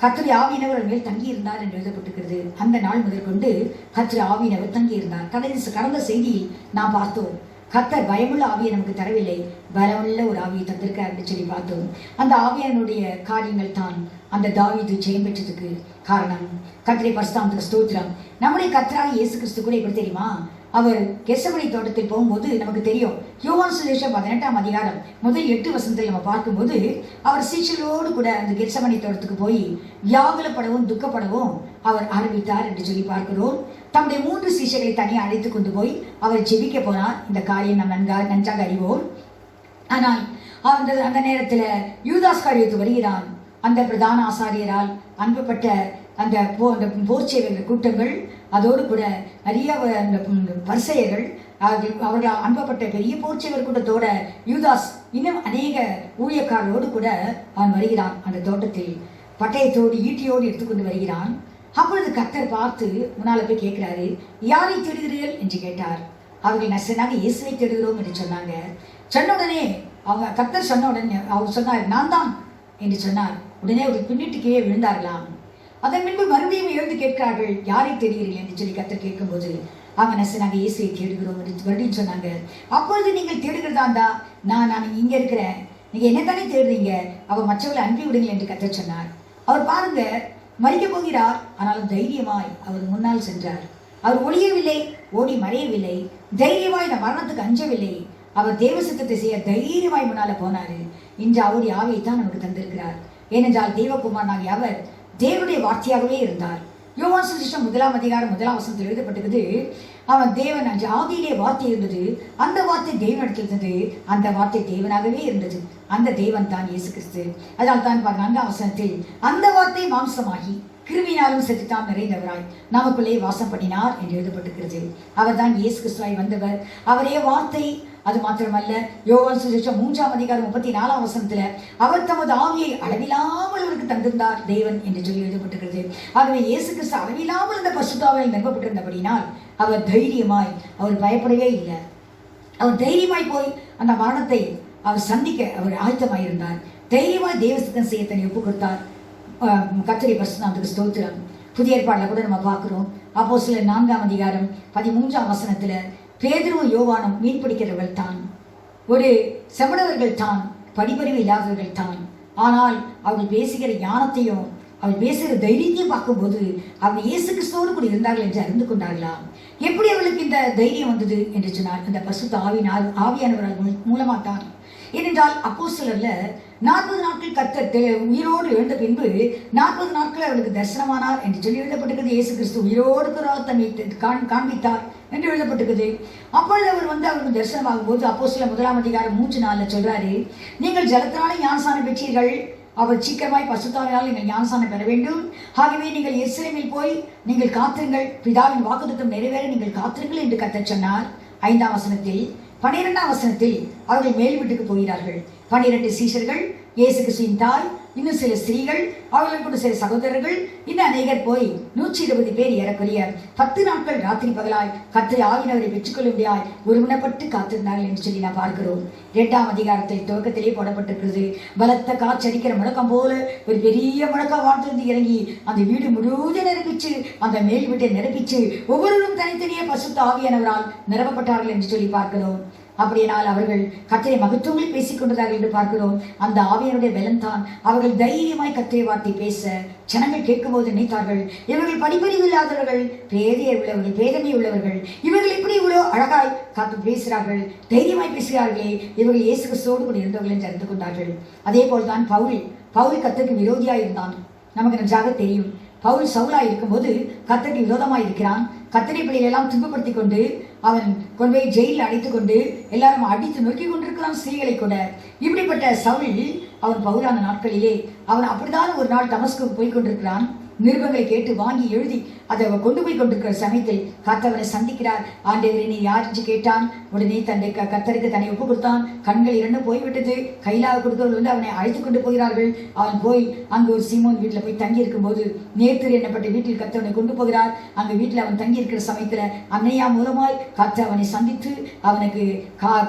கர்த்தருடைய ஆவியானவர் மேல் தங்கியிருந்தார் என்று எழுதப்பட்டிருக்கிறது. அந்த நாள் முதற்கொண்டு கர்த்தருடைய ஆவியானவர் தங்கியிருந்தார். கடந்த செய்தியில் நாம் பார்த்தோம், கர்த்தர் பயமுள்ள ஆவியை நமக்கு தரவில்லை, பலமுள்ள ஒரு ஆவியை தந்திருக்கார் என்று சொல்லி பார்த்தோம். அந்த ஆவியானுடைய காரியங்கள் தான் அந்த தாவீது ஜெயம் பெற்றதுக்கு காரணம். கர்த்தருடைய பரிசுத்தத்துக்கு ஸ்தோத்திரம். நம்முடைய கர்த்தராகிய இயேசு கிறிஸ்து கூட எப்படி தெரியுமா? அவர் கெத்செமனே தோட்டத்தில் போகும்போது நமக்கு தெரியும், யோவான் சுவிசேஷம் 18ஆம் அதிகாரம் முதல் 8 வசனத்தில் நம்ம பார்க்கும்போது அவர் சீஷர்களோடு கூட அந்த கெத்செமனே தோட்டத்துக்கு போய் வியாகுலப்படவும் துக்கப்படவும் அவர் ஆரம்பித்தார் என்று சொல்லி பார்க்கிறோம். தம்முடைய 3 சீஷர்களை தனியாக அழைத்து கொண்டு போய் அவர் ஜெபிக்க போனார். இந்த காரியம் நாம் நன்றாக அறிவோம். ஆனால் அந்த நேரத்தில் யூதாஸ் காரியத்து வருகிறான். அந்த பிரதான ஆசாரியரால் அனுப்பப்பட்ட அந்த போர்ச்சேவர்கள் கூட்டங்கள், அதோடு கூட நிறைய அந்த பரிசேயர்கள், அவர்கள் அனுப்பப்பட்ட பெரிய போர்ச்சேவர் கூட்டத்தோட யூதாஸ் இன்னும் அநேக ஊழியக்காரரோடு கூட அவன் வருகிறான். அந்த தோட்டத்தில் பட்டயத்தோடு ஈட்டியோடு எடுத்துக்கொண்டு வருகிறான். அப்பொழுது கர்த்தர் பார்த்து முன்னால போய் கேட்கிறாரு, யாரை தேடுகிறீர்கள் என்று கேட்டார். அவர்கள் நசனாக இயேசுவை தேடுகிறோம் என்று சொன்னாங்க. சொன்ன உடனே அவங்க கர்த்தர் சொன்ன உடனே அவர் சொன்னார், நான் தான் என்று சொன்னார். உடனே அவர் பின்னிட்டு கீழே விழுந்தார்களாம். அதன் பின்பு மறுபடியும் எழுந்து கேட்கிறார்கள், யாரை தேடுகிறீர்கள் என்று சொல்லி கர்த்தர் கேட்கும்போது அவங்க நசனாக இயேசுவை தேடுகிறோம் என்று மறுபடியும் சொன்னாங்க. அப்பொழுது நீங்கள் தேடுகிறதா நான் இங்க இருக்கிறேன், நீங்க என்ன தானே தேடுறீங்க, அவர் மற்றவர்களை அனுப்பி விடுங்கள் என்று கர்த்தர் சொன்னார். அவர் பாருங்க, மறிக்க போகிறார், ஆனாலும் தைரியமாய் அவர் முன்னால் சென்றார். அவர் ஒளியவில்லை, ஓடி மறையவில்லை, தைரியமாய் இந்த மரணத்துக்கு அஞ்சவில்லை. அவர் தேவ சித்தத்தை செய்ய தைரியமாய் முன்னால போனாரு. இன்று அவருடைய ஆவியை தான் நமக்கு தந்திருக்கிறார். ஏனென்றால் தேவகுமாரனாகிய அவர் தேவனுடைய வார்த்தையாகவே இருந்தார். யோவான் சுவிசேஷம் 1ஆம் அதிகாரம் 1ஆம் வசனத்தில் எழுதப்பட்டிருக்கிறது, அவன் தேவன் அன்று ஆதியிலே வார்த்தை இருந்தது, அந்த வார்த்தை தேவனிடத்தில் இருந்தது, அந்த வார்த்தை தேவனாகவே இருந்தது, அந்த தேவன் தான் இயேசு கிறிஸ்து. அதனால் தான் 4ஆம் வசனத்தில் அந்த வார்த்தை மாம்சமாகி கிருமியினாலும் சத்தியத்தால் நிறைந்தவராய் நமக்குள்ளே வாசம் பண்ணினார் என்று எழுதப்பட்டிருக்கிறது. அவர் தான் இயேசு கிறிஸ்துவாய் வந்தவர், அவரே வார்த்தை. அது மாத்திரமல்ல, யோவான் சுவிசேஷம் 3ஆம் அதிகாரம் 34ஆம் வசனத்துல அவர் தமது ஆவியை அளவில்லாமல் அவருக்கு தந்திருந்தார் தேவன் என்று சொல்லி எழுதப்பட்டிருக்கிறது. ஆகவே இயேசு கிறிஸ்து அளவில்லாமல் இந்த பரிசுத்த ஆவியால் நிரப்பப்பட்டிருந்தபடினால் அவர் தைரியமாய், அவர் பயப்படவே இல்லை. அவர் தைரியமாய் போய் அந்த மரணத்தை அவர் சந்திக்க அவர் ஆயத்தமாயிருந்தார். தைரியமாய் தேவசித்தம் செய்ய தன்னை ஒப்புக் கொடுத்தார். கர்த்தருடைய பரிசுத்தத்துக்கு ஸ்தோத்திரம். புதிய ஏற்பாடுல கூட நம்ம பார்க்கிறோம். அப்போஸ்தலர் 4ஆம் அதிகாரம் 13ஆம் வசனத்துல பேதுருவும் யோவானும் மீன் பிடிக்கிறவர்கள் தான், ஒரு செமணவர்கள் தான், படிப்பறிவு இல்லாதவர்கள் தான். ஆனால் அவர்கள் பேசுகிற ஞானத்தையும் அவள் பேசுகிற தைரியத்தையும் பார்க்கும்போது அவள் இயேசு கிறிஸ்துவோடு கூட இருந்தார்கள் என்று அறிந்து கொண்டார்களாம். எப்படி அவளுக்கு இந்த தைரியம் வந்தது என்று சொன்னால் அந்த பரிசுத்த ஆவியானவர்கள் மூலமாக தான். ஏனென்றால் அப்போஸ்தலர்ல 40 நாட்கள் கர்த்தர் உயிரோடு எழுந்த பின்பு 40 நாட்கள் அவளுக்கு தரிசனமானார் என்று சொல்லி எழுதப்பட்டிருக்கிறது. இயேசு கிறிஸ்து உயிரோடு தன்னை காண்பித்தார் என்று எழுதப்பட்டிருக்குது. அப்பொழுது அவர் அவருக்கு தரிசனமாகும் போது அப்போஸ்தலர் 1ஆம் அதிகாரம் 3:4 சொல்றாரு, நீங்கள் ஜலத்தினாலே ஞானஸ்நானம் பெற்றீர்கள், அவர் சீக்கிரமாய் பரிசுத்தாவியால் நீங்கள் ஞானஸ்நானம் பெற வேண்டும். ஆகவே நீங்கள் எருசலேமில் போய் நீங்கள் காத்திருங்கள், பிதாவின் வாக்குத்தத்தம் நிறைவேற நீங்கள் காத்திருங்கள் என்று கர்த்தர் சொன்னார். 5ஆம் வசனத்தில் 12ஆம் வசனத்தில் அவர்கள் மேல் வீட்டுக்கு போகிறார்கள். 12 சீஷர்கள், இயேசு கிறிஸ்துவின் தாய், இன்னும் சில ஸ்திரீகள், அவர்கள் கூட சில சகோதரர்கள், இன்னும் அநேகர் போய் 120 பேர் ஏறக்குறைய 10 நாட்கள் ராத்திரி பகலாய் கர்த்தர் ஆவியானவரை பெற்றுக்கொள்ளும்படியாய் ஒருமனப்பட்டு காத்திருந்தார்கள் என்று சொல்லி நான் பார்க்கிறோம். 2ஆம் அதிகாரத்தில் துவக்கத்திலே போடப்பட்டிருக்கிறது. பலத்த காற்றடிக்கிற முழக்கம் போல ஒரு பெரிய முழக்கம் வானத்திலிருந்து இறங்கி அந்த வீடு முழுவதும் நிரப்பிச்சு, அந்த மேல் வீட்டை நிரப்பிச்சு, ஒவ்வொருவரும் தனித்தனியே பரிசுத்த ஆவியானவரால் நிரப்பப்பட்டார்கள் என்று சொல்லி பார்க்கிறோம். அப்படியானால் அவர்கள் கர்த்தரை மகத்துவங்களை பேசிக் கொண்டதாக என்று பார்க்கிறோம். அந்த ஆவியனுடைய பலன் தான் அவர்கள் தைரியமாய் கர்த்தரை வார்த்தை பேச ஜனங்கள் கேட்கும் போது நினைத்தார்கள், இவர்கள் படிப்பறிவு இல்லாதவர்கள், பேதமை உள்ளவர்கள், இவர்கள் இப்படி இவ்வளோ அழகாய் காத்து பேசுகிறார்கள், தைரியமாய் பேசுகிறார்களே, இவர்கள் இயேசு கிறிஸ்துவோடு கூட இருந்தவர்கள் என்று அறிந்து கொண்டார்கள். அதே போல்தான் பவுல் கர்த்தருக்கு விரோதியாய் இருந்தான். நமக்கு நன்றாக தெரியும். பவுல் சவுலா இருக்கும்போது கர்த்தருக்கு விரோதமாய் இருக்கிறான். கர்த்தரை பிள்ளைகளெல்லாம் துன்பப்படுத்தி கொண்டு அவன் கொண்டு போய் ஜெயிலில் அடைத்து கொண்டு எல்லாரும் அடித்து நொறுக்கி கொண்டிருக்கிறான், ஸ்திரீகளை கூட. இப்படிப்பட்ட சவுல் அவன் பவுலான நாட்களிலே அவன் அப்படிதான் ஒரு நாள் தமஸ்குக்கு போய் கொண்டிருக்கிறான். நிருபங்களை கேட்டு வாங்கி எழுதி அதை கொண்டு போய் கொண்டிருக்கிற சமயத்தில் கர்த்தவரை சந்திக்கிறார். ஆண்டவரே நீ யார் என்று கேட்டான். உடனே தன்னை கர்த்தருக்கு தன்னை ஒப்பு கொடுத்தான். கண்கள் இரண்டும் போய்விட்டது. கையிலாக கொடுத்தவர்கள் வந்து அவனை அழைத்து கொண்டு போகிறார்கள். அவன் போய் அங்கு ஒரு சீமோன் வீட்டில் போய் தங்கி இருக்கும் போது நேற்று என்னப்பட்ட வீட்டில் கர்த்தவனை கொண்டு போகிறார். அங்கு வீட்டில் அவன் தங்கி இருக்கிற சமயத்தில் அன்னையா மூலமாய் கர்த்தர் அவனை சந்தித்து அவனுக்கு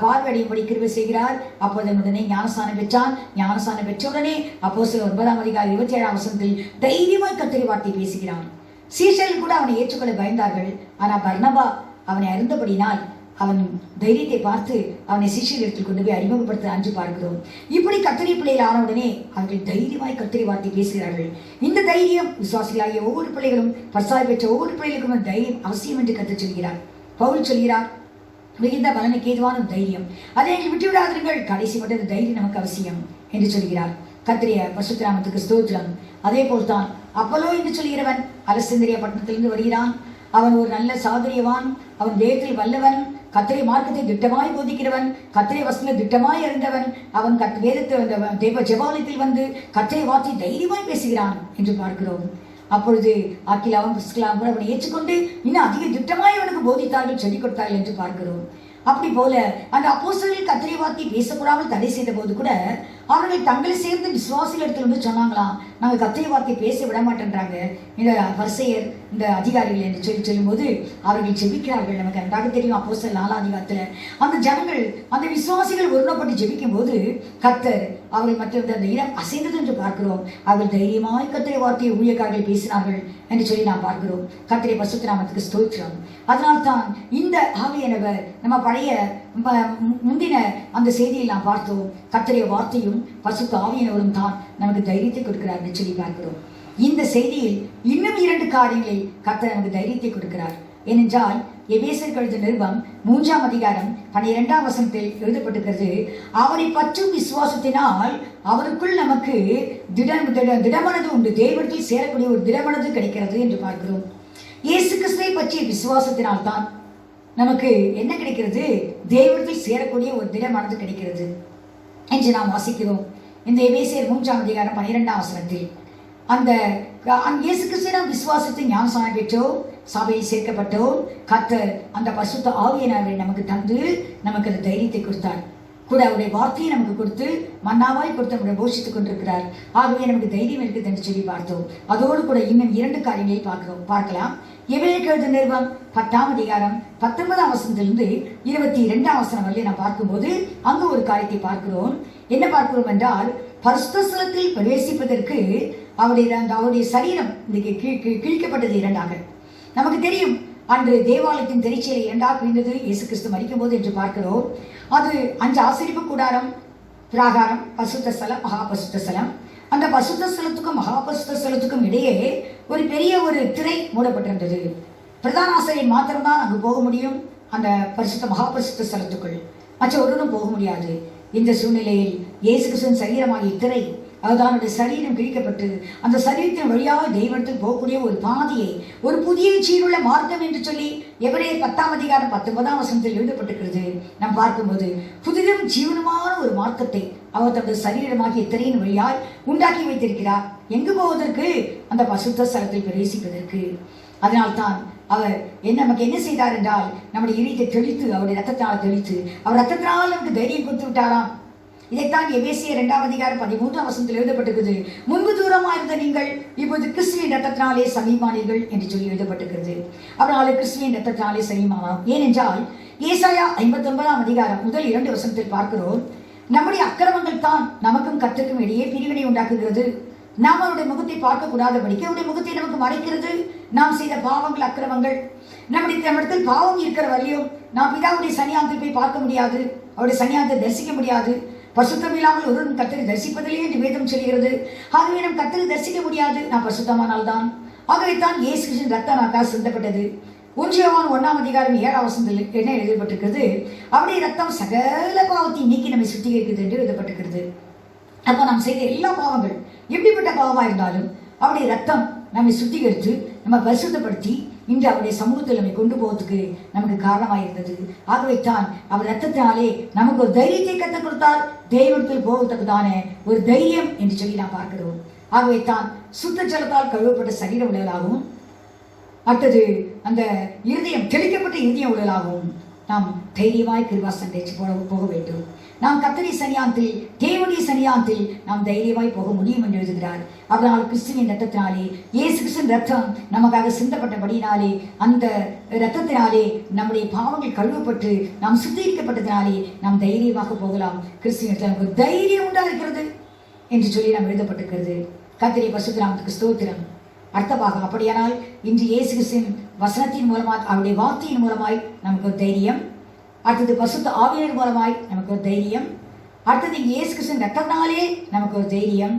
பார்வையடையும்படி கிருபை செய்கிறார். அப்போது உடனே ஞானஸ்நானம் பெற்றான். ஞானஸ்நானம் பெற்ற உடனே அப்போஸ்தலர் 9:27 தைரியமாய் கர்த்தரை வார்த்தை பேசுகிறான். சீஷர்கள் கூட அவனை ஏற்றுக்கொள்ள பயந்தார்கள். ஆனால் பர்னபா அவனை அறிந்தபடினால் அவன் தைரியத்தை பார்த்து அவனை சீஷர்களிடத்தில் கொண்டு போய் அறிமுகப்படுத்த அன்று பார்க்கிறோம். இப்படி கர்த்தரை பிள்ளைகள் ஆனவுடனே அவர்கள் தைரியமாய் கர்த்தரை வார்த்தை பேசுகிறார்கள். இந்த தைரியம் விசுவாசிகளாகிய ஒவ்வொரு பிள்ளைகளும் பரிசாய் பெற்ற ஒவ்வொரு பிள்ளைகளுக்கும் தைரியம் அவசியம் என்று கர்த்தர் சொல்கிறார். பவுல் சொல்கிறார், மிகுந்த பலனுக்கு ஏதுவான தைரியம் அதை எங்கள் விட்டுவிடாதீர்கள், கடைசி மட்டும் தைரியம் நமக்கு அவசியம் என்று சொல்கிறார். கர்த்தருடைய பரிசுத்த நாமத்துக்கு ஸ்தோத்திரம். அதே போல்தான் அப்போலோ என்று சொல்கிறவன் அலெக்சந்திரியா பட்டணத்திலிருந்து வருகிறான். அவன் ஒரு நல்ல சாதுரியவான். அவன் வேதத்தில் வல்லவன். கர்த்தரை மார்க்கத்தை திட்டமாய் போதிக்கிறவன். கர்த்தரை வசனத்தை திட்டமாய் அறிந்தவன். அவன் வேதத்தை தேவ ஜெபாலயத்தில் வந்து கர்த்தரை வார்த்தை தைரியமாய் பேசுகிறான் என்று பார்க்கிறோம். அப்பொழுது அக்கிலாவும் பிரிஸ்கிலாவும் கூட அவனை ஏற்றுக்கொண்டு இன்னும் அதிக திட்டமாய் அவனுக்கு போதித்தார்கள், சொல்லிக் கொடுத்தார்கள் என்று பார்க்கிறோம். அப்படி போல அந்த அப்போஸ்தலர்கள் கர்த்தரை வார்த்தை பேசக்கூடாமல் தடை செய்த போது கூட அவர்கள் தங்களை சேர்ந்து விசுவாசிகள் இடத்துல வந்து சொன்னாங்களாம், நாங்கள் கர்த்தரை வார்த்தை பேச விட மாட்டேன்றாங்க இந்த பரிசேயர் இந்த அதிகாரிகள் என்று சொல்லும்போது அவர்கள் ஜெபிக்கிறார்கள். நமக்கு நன்றாக தெரியும். அப்போஸ்தலர் 4ஆம் அதிகாரத்தில் அந்த ஜனங்கள் அந்த விசுவாசிகள் ஒருவப்பட்டு ஜெபிக்கும் போது கர்த்தர் அவர்கள் மற்ற அந்த இடம் அசைந்தது என்று பார்க்கிறோம். அவர்கள் தைரியமாய் கர்த்தரை வார்த்தையை ஊழியக்காரர்கள் பேசினார்கள் என்று சொல்லி நாம் பார்க்கிறோம். கர்த்தருடைய பரிசுத்த நாமத்துக்கு ஸ்தோத்திரம். அதனால்தான் இந்த ஆவியானவர் நம்ம பழைய முந்தின அந்த செய்தியில் நாம் பார்த்தோம். கர்த்தருடைய வார்த்தையும் பரிசுத்த ஆவியானவரும் தான் நமக்கு தைரியத்தை கொடுக்கிறார் என்று சொல்லி பார்க்கிறோம். இந்த செய்தியில் இன்னும் 2 காரியங்களில் கர்த்தர் நமக்கு தைரியத்தை கொடுக்கிறார். ஏனென்றால் எபேசியர் எழுதிய நிருபம் 3ஆம் அதிகாரம் 12ஆம் வசனத்தில் எழுதப்பட்டிருக்கிறது, அவரை பற்றும் விசுவாசத்தினால் அவருக்குள் நமக்கு திடமனது உண்டு, தேவனிடத்தில் சேரக்கூடிய ஒரு திடமனது கிடைக்கிறது என்று பார்க்கிறோம். இயேசு கிறிஸ்துவை பற்றிய விசுவாசத்தினால் தான் நமக்கு என்ன கிடைக்கிறது? தேவனிடத்தில் சேரக்கூடிய ஒரு திடமனது கிடைக்கிறது என்று நாம் வாசிக்கிறோம். இந்த எபேசியர் 3ஆம் அதிகாரம் 12ஆம் வசனத்தில் அந்த இயேசு கிறிஸ்துவின் விசுவாசத்தை ஞானஸ்நானம் பெற்றோம், சபையில் சேர்க்கப்பட்டோம். கர்த்தர் அந்த பரிசுத்த ஆவியானவரை நமக்கு தந்து நமக்கு அந்த தைரியத்தை கொடுத்தார். கூட அவருடைய வார்த்தையை நமக்கு கொடுத்து மன்னாவாய் கொடுத்து நம்மளை போஷித்துக் கொண்டிருக்கிறார். ஆகவே நமக்கு தைரியம் இருக்குது என்று சொல்லி பார்த்தோம். அதோடு கூட இன்னும் 2 காரியங்களை பார்க்கலாம். எபிரேயருக்கு எழுதிய நிருபம் 10ஆம் அதிகாரம் 19ஆம் வசனத்திலிருந்து 22ஆம் வசனம் வரை நாம் பார்க்கும்போது அங்கு ஒரு காரியத்தை பார்க்கிறோம். என்ன பார்க்கிறோம் என்றால், பரிசுத்த ஸ்தலத்தில் பிரவேசிப்பதற்கு அவருடைய சரீரம் கிழிக்கப்பட்டது 2ஆக. நமக்கு தெரியும், அன்று தேவாலயத்தின் திரைச்சீலை 2ஆக பிரிந்தது இயேசு கிறிஸ்து மரிக்கும் போது என்று பார்க்கிறோம். அது 5 ஆசரிப்பு கூடாரம், பிராகாரம், பரிசுத்த ஸ்தலம், மகா பரிசுத்த ஸ்தலம். அந்த பரிசுத்த ஸ்தலத்துக்கும் மகா பரிசுத்த ஸ்தலத்துக்கும் இடையே ஒரு பெரிய ஒரு திரை மூடப்பட்டிருந்தது. பிரதான ஆசிரியர் மாத்திரம்தான் அங்கு போக முடியும், அந்த பரிசுத்த மகா பரிசுத்த ஸ்தலத்துக்குள். மற்ற ஒருவரும் போக முடியாது. இந்த சூழ்நிலையில் இயேசு கிறிஸ்துவின் சரீரமாகிய திரை, அதுதான் அந்த சரீரம் கிழிக்கப்பட்டு அந்த சரீரத்தின் வழியாக தெய்வத்தில் போகக்கூடிய ஒரு பாதையை, ஒரு புதிய ஜீவனுள்ள மார்க்கம் என்று சொல்லி எபிரேயர் 10ஆம் அதிகாரம் 19ஆம் வசனத்தில் எழுதப்பட்டிருக்கிறது. நாம் பார்க்கும்போது புதிதும் ஜீவனமான ஒரு மார்க்கத்தை அவர் தனது சரீரமாகிய திரையின் வழியாய் உண்டாக்கி வைத்திருக்கிறார். எங்கு போவதற்கு? அந்த பரிசுத்த ஸ்தலத்தில் பிரவேசிப்பதற்கு. அதனால்தான் அவர் நமக்கு என்ன செய்தார் என்றால், நம்முடைய இதயத்தை தெளித்து, அவருடைய ரத்தத்தால் தெளித்து, அவர் ரத்தத்தினால் நமக்கு தைரியம் கொடுத்து விட்டாராம். இதைத்தான் எபேசியர் 2ஆம் அதிகாரம் 13ஆம் வசனத்தில் எழுதப்பட்டிருக்கிறது. முன்பு தூரமாக இருந்த நீங்கள் இப்போது கிறிஸ்துவின் ரத்தத்தினாலே சமீபமானீர்கள் என்று சொல்லி எழுதப்பட்டிருக்கிறது. அதனால கிறிஸ்துவின் ரத்தத்தினாலே சமீபமானோம். ஏனென்றால் ஏசாயா 59ஆம் அதிகாரம் முதல் 2 வசனத்தில் பார்க்கிறோம், நம்முடைய அக்கிரமங்கள் தான் நமக்கும் கர்த்தருக்கும் இடையே பிரிவினை உண்டாக்குகிறது. நாம் அவருடைய முகத்தை பார்க்க கூடாதபடிக்கு அவருடைய முகத்தை நமக்கு மறைக்கிறது நாம் செய்த பாவங்கள், அக்கிரமங்கள். நம்மிடத்தில் பாவம் இருக்கிற வரையும் நாம் பிதாவுடைய சன்னியாசத்தில் போய் பார்க்க முடியாது, அவருடைய சன்னியாசத்தை தரிசிக்க முடியாது. பரிசுத்தம் இல்லாமல் ஒருவரும் கர்த்தரை தரிசிப்பதிலே என்று வேதம் சொல்கிறது. ஆகவே நம் கர்த்தரை தரிசிக்க முடியாது, நாம் பரிசுத்தமானால் தான். ஆகவே தான் இயேசு கிறிஸ்துவின் ரத்தம் நமக்காக சிந்தப்பட்டது. 1 யோவான் 1:7 என்ன எழுதப்பட்டிருக்கிறது? அவருடைய ரத்தம் சகல பாவத்தை நீக்கி நம்மை சுத்திகரிக்கிறது என்று எழுதப்பட்டிருக்கிறது. அப்போ நாம் செய்த எல்லா பாவங்கள், எப்படிப்பட்ட பாவமாக இருந்தாலும் அவருடைய ரத்தம் நம்மை சுத்திகரித்து நம்ம பரிசுத்தப்படுத்தி இன்று அவருடைய சமூகத்தில் நம்மை கொண்டு போவதுக்கு நமக்கு காரணமாக இருந்தது. ஆகவே தான் அவர் ரத்தத்தினாலே நமக்கு ஒரு தைரியத்தை கற்றுக் கொடுத்தால், தெய்வத்தில் போவதற்குதான ஒரு தைரியம் என்று சொல்லி நாம் பார்க்கிறோம். ஆகவே தான் சுத்த ஜலத்தால் கழுவப்பட்ட சரீர உடலாகவும், அடுத்தது அந்த இருதயம் தெளிக்கப்பட்ட இருதயம் உடலாகவும் நாம் தைரியமாய் கிருபாசனை போக வேண்டும். நாம் கர்த்தருடைய சன்னியாசத்தில், தேவனுடைய சன்னியாசத்தில் நாம் தைரியமாய் போக முடியும் என்று எழுதுகிறார். அதனால் கிறிஸ்துவின் ரத்தத்தினாலே, இயேசு கிறிஸ்துவின் ரத்தம் நமக்காக சிந்தப்பட்டபடினாலே, அந்த ரத்தத்தினாலே நம்முடைய பாவங்கள் கழுவப்பட்டு நாம் சுத்திகரிக்கப்பட்டதினாலே நாம் தைரியமாக போகலாம். கிறிஸ்துவின் நமக்கு தைரியம் உண்டாகிறது என்று சொல்லி நாம் எழுதப்பட்டிருக்கிறது. கர்த்தருடைய பரிசுத்த நாமத்துக்கு ஸ்தோத்திரம். அர்த்தமாக அப்படியானால் இன்று இயேசு கிறிஸ்துவின் வசனத்தின் மூலமாய், அவருடைய வார்த்தையின் மூலமாய் நமக்கு ஒரு தைரியம். அடுத்தது பரிசுத்த ஆவியின் மூலமாய் நமக்கு ஒரு தைரியம். அடுத்தது இயேசு கிறிஸ்துவின் ரத்தத்தினாலே நமக்கு ஒரு தைரியம்.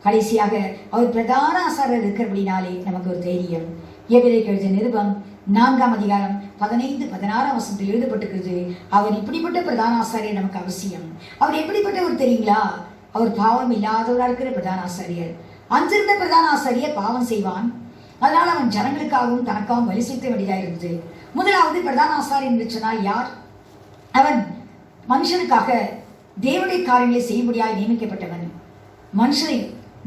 கடைசியாக அவர் பிரதான ஆசாரியர் இருக்கிறபடினாலே நமக்கு ஒரு தைரியம். எபிரேயருக்கு எழுதிய நிருபம் 4:15-16 எழுதப்பட்டிருக்கிறது. அவர் இப்படிப்பட்ட பிரதான ஆசாரியர் நமக்கு அவசியம். அவர் எப்படிப்பட்டவர் தெரியுங்களா? அவர் பாவம் இல்லாதவராக இருக்கிற பிரதான ஆசாரியர். அங்கிருந்த பிரதான ஆசாரியர் பாவம் செய்வான், அதனால் அவன் ஜனங்களுக்காகவும் தனக்காகவும் பலி செலுத்த வேண்டியதாக இருந்தது. முதலாவது பிரதான ஆசாரியர் என்று சொன்னால் யார்? அவன் மனுஷனுக்காக தேவனுடைய காரியங்களை செய்யும்படியாய் நியமிக்கப்பட்டவன். மனுஷனை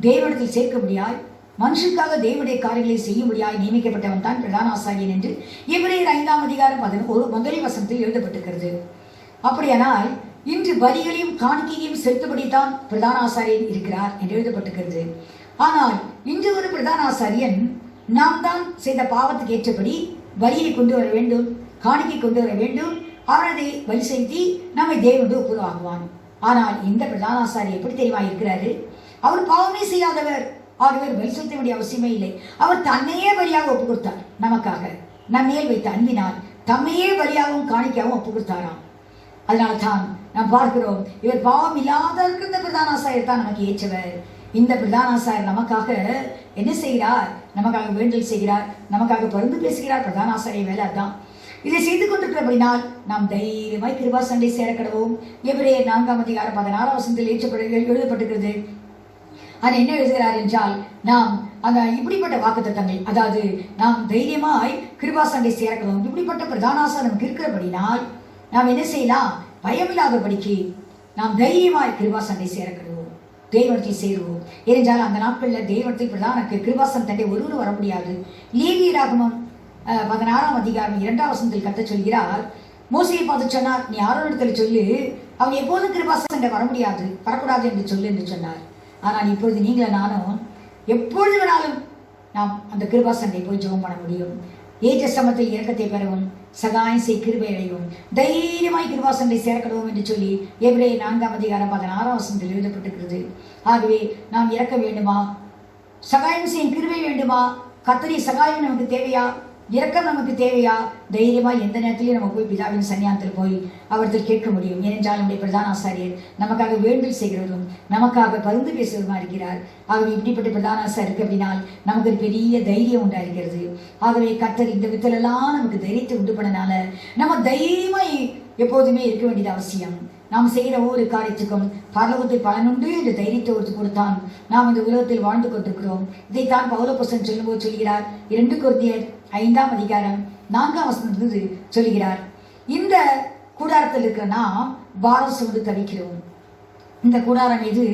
தேவனிடத்தில் சேர்க்கும்படியாய், மனுஷனுக்காக தேவனுடைய காரியங்களை செய்யும்படியாய் நியமிக்கப்பட்டவன் தான் பிரதான ஆசாரியன் என்று எபிரேயர் 5:11 எழுதப்பட்டிருக்கிறது. அப்படியானால் இன்று பலிகளையும் காணிக்கையும் செலுத்தபடித்தான் பிரதான ஆசாரியன் இருக்கிறார் என்று எழுதப்பட்டிருக்கிறது. ஆனால் இன்று ஒரு பிரதான ஆசாரியன் நாம் தான் செய்த பாவத்துக்கு ஏற்றபடி பலியை கொண்டு வர வேண்டும், காணிக்கை கொண்டு வர வேண்டும். அவனதை பலி செலுத்தி நம்மை தேவனோடு ஒப்புரவாகுவான். ஆனால் இந்த பிரதான ஆசாரியர் எப்படி தெரியுமா இருக்கிறாரு? அவர் பாவமே செய்யாதவர், ஆகவே பலி செலுத்த வேண்டிய அவசியமே இல்லை. அவர் தன்னையே பலியாக ஒப்பு கொடுத்தார். நமக்காக நம்மேல் வைத்த அன்பினால் தம்மையே பலியாகவும் காணிக்காகவும் ஒப்பு கொடுத்தாராம். அதனால தான் நாம் பார்க்கிறோம், இவர் பாவம் இல்லாத இருக்கிற பிரதான ஆசாரியர் தான் நமக்கு ஏற்றவர். இந்த பிரதான ஆசாரியர் நமக்காக என்ன செய்கிறார்? நமக்காக வேண்டல் செய்கிறார், நமக்காக பரிந்து பேசுகிறார். பிரதான ஆசாரியர் வேலை தான். இதை செய்து கொண்டிருக்கிறபடினால் நாம் தைரியமாய் கிருபாசனை சேரக்கடவோம். எபிரேயர் 4:16 எழுதப்பட்டிருக்கிறது. அது என்ன எழுதுகிறார் என்றால், நாம் அந்த இப்படிப்பட்ட வாக்குத்தத்தங்கள், அதாவது நாம் தைரியமாய் கிருபாசனை சேரக்கடவோம். இப்படிப்பட்ட பிரதான ஆசாரியர் நமக்கு இருக்கிறபடினால் நாம் என்ன செய்யலாம்? பயமில்லாதபடிக்கு நாம் தைரியமாய் கிருபாசனை சேரக்கடுவோம், தெய்வத்தில் சேருவோம். ஏனென்றால் அந்த நாட்களில் தெய்வத்தில் பிரதான கிருபாசன் தண்டை ஒருவரும் வர முடியாது. லேவியராகமம் 16:2 கத்த சொல்கிறார், மோசையை பார்த்து சொன்னார், நீ ஆரோனிடத்தில் சொல்லு, அவன் எப்போதும் கிருபாசன் வர முடியாது, வரக்கூடாது என்று சொல்லு என்று சொன்னார். ஆனால் இப்பொழுது நீங்களும் நானும் எப்பொழுது வேணாலும் நாம் அந்த கிருபாசனை போய் ஜெபம் பண்ண முடியும். ஏற்ற சமத்தில் இரக்கத்தை பெறவும், சகாயம் செய் கிருபை அடையும், தைரியமாய் கிருபாசனை சேர்க்கணும் என்று சொல்லி எபிரேயர் 4:16 எழுதப்பட்டிருக்கிறது. ஆகவே நாம் இறக்க வேண்டுமா? சகாயம் செய்யும் கிருபை வேண்டுமா? கர்த்தருடைய சகாயம் நமக்கு தேவையா? இரக்கம் நமக்கு தேவையா? தைரியமாக எந்த நேரத்திலையும் நம்ம போய் பிதாவின் சன்னியாசத்தில் போய் அவர்கிட்ட கேட்க முடியும். ஏனென்றால் நம்முடைய பிரதான ஆசாரியர் நமக்காக வேண்டல் செய்கிறதும் நமக்காக பரிந்து பேசுவதுமா இருக்கிறார். ஆகவே இப்படிப்பட்ட பிரதான ஆசாரியர் இருக்கு அப்படின்னால் நமக்கு ஒரு பெரிய தைரியம் உண்டாகிறது. ஆகவே கர்த்தர் இந்த விதத்திலெல்லாம் நமக்கு தைரியத்தை உண்டு பண்ணனால நம்ம தைரியமாய் எப்போதுமே இருக்க வேண்டியது அவசியம். நாம் செய்கிற ஒவ்வொரு காரியத்துக்கும் பரலோகத்தில் பலனுண்டு என்று தைரியத்தை ஒருத்து கொடுத்தான் நாம் இந்த உலகத்தில் வாழ்ந்து கொண்டிருக்கிறோம். இதைத்தான் பவுலப்போஸ்தலன் சொல்லும்போது சொல்கிறார். 2 கொரிந்தியர் 5:4 சொல்கிறார், இந்த கூடாரத்தில் இருக்கிற நாம் பாரம் சுமந்து தவிக்கிறோம். இந்த கூடாரம் எது?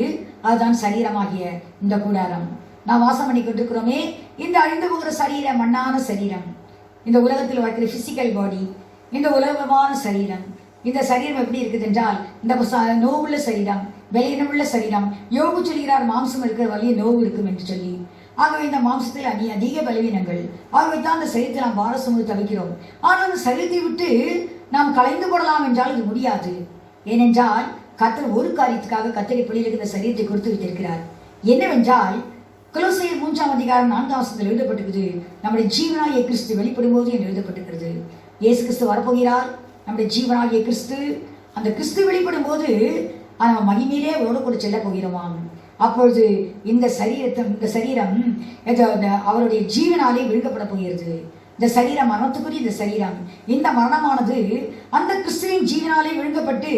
அதுதான் சரீரமாகிய இந்த கூடாரம். நாம் வாசம் பண்ணி கொண்டிருக்கிறோமே, இந்த அழிந்து போகிற சரீரம், மண்ணான சரீரம், இந்த உலகத்தில் வாழ்க்கிற பிசிக்கல் பாடி, இந்த உலகமான சரீரம். இந்த சரீரம் எப்படி இருக்குது என்றால், இந்த நோவுள்ள சரீரம், பலவீனமுள்ள சரீரம். யோபு சொல்கிறார், மாம்சம் இருக்கிற வழியே நோவு இருக்கும் என்று சொல்லி. ஆகவே இந்த மாம்சத்தில் அதிக பலவீனங்கள். ஆகவே தான் அந்த சரீரத்தை நாம் பாரம் சுமந்து தவிக்கிறோம். ஆனால் அந்த சரீரத்தை விட்டு நாம் கலைந்து போடலாம் என்றால் இது முடியாது. ஏனென்றால் கர்த்தர் ஒரு காரியத்துக்காக கர்த்தரை பிள்ளைகளுக்கு இந்த சரீரத்தை கொடுத்து வைத்திருக்கிறார். என்னவென்றால் கொலோசையர் 3ஆம் அதிகாரம் 4ஆம் வசனத்தில் எழுதப்பட்டிருக்குது, நம்முடைய ஜீவனாகிய கிறிஸ்து வெளிப்படும் போது என்று எழுதப்பட்டிருக்கிறது. இயேசு கிறிஸ்து வரப்போகிறார். நம்முடைய ஜீவனாகிய கிறிஸ்து, அந்த கிறிஸ்து வெளிப்படும் போது நம்ம மகிமையிலே அவரோடு கூட செல்ல போகிறோமாம். அப்பொழுது இந்த சரீரம் அவருடைய ஜீவனாலே விழுங்கப்பட போகிறது. இந்த சரீரம் மரணத்துக்குரிய இந்த சரீரம், இந்த மரணமானது அந்த கிறிஸ்துவின் ஜீவனாலே விழுங்கப்பட்டு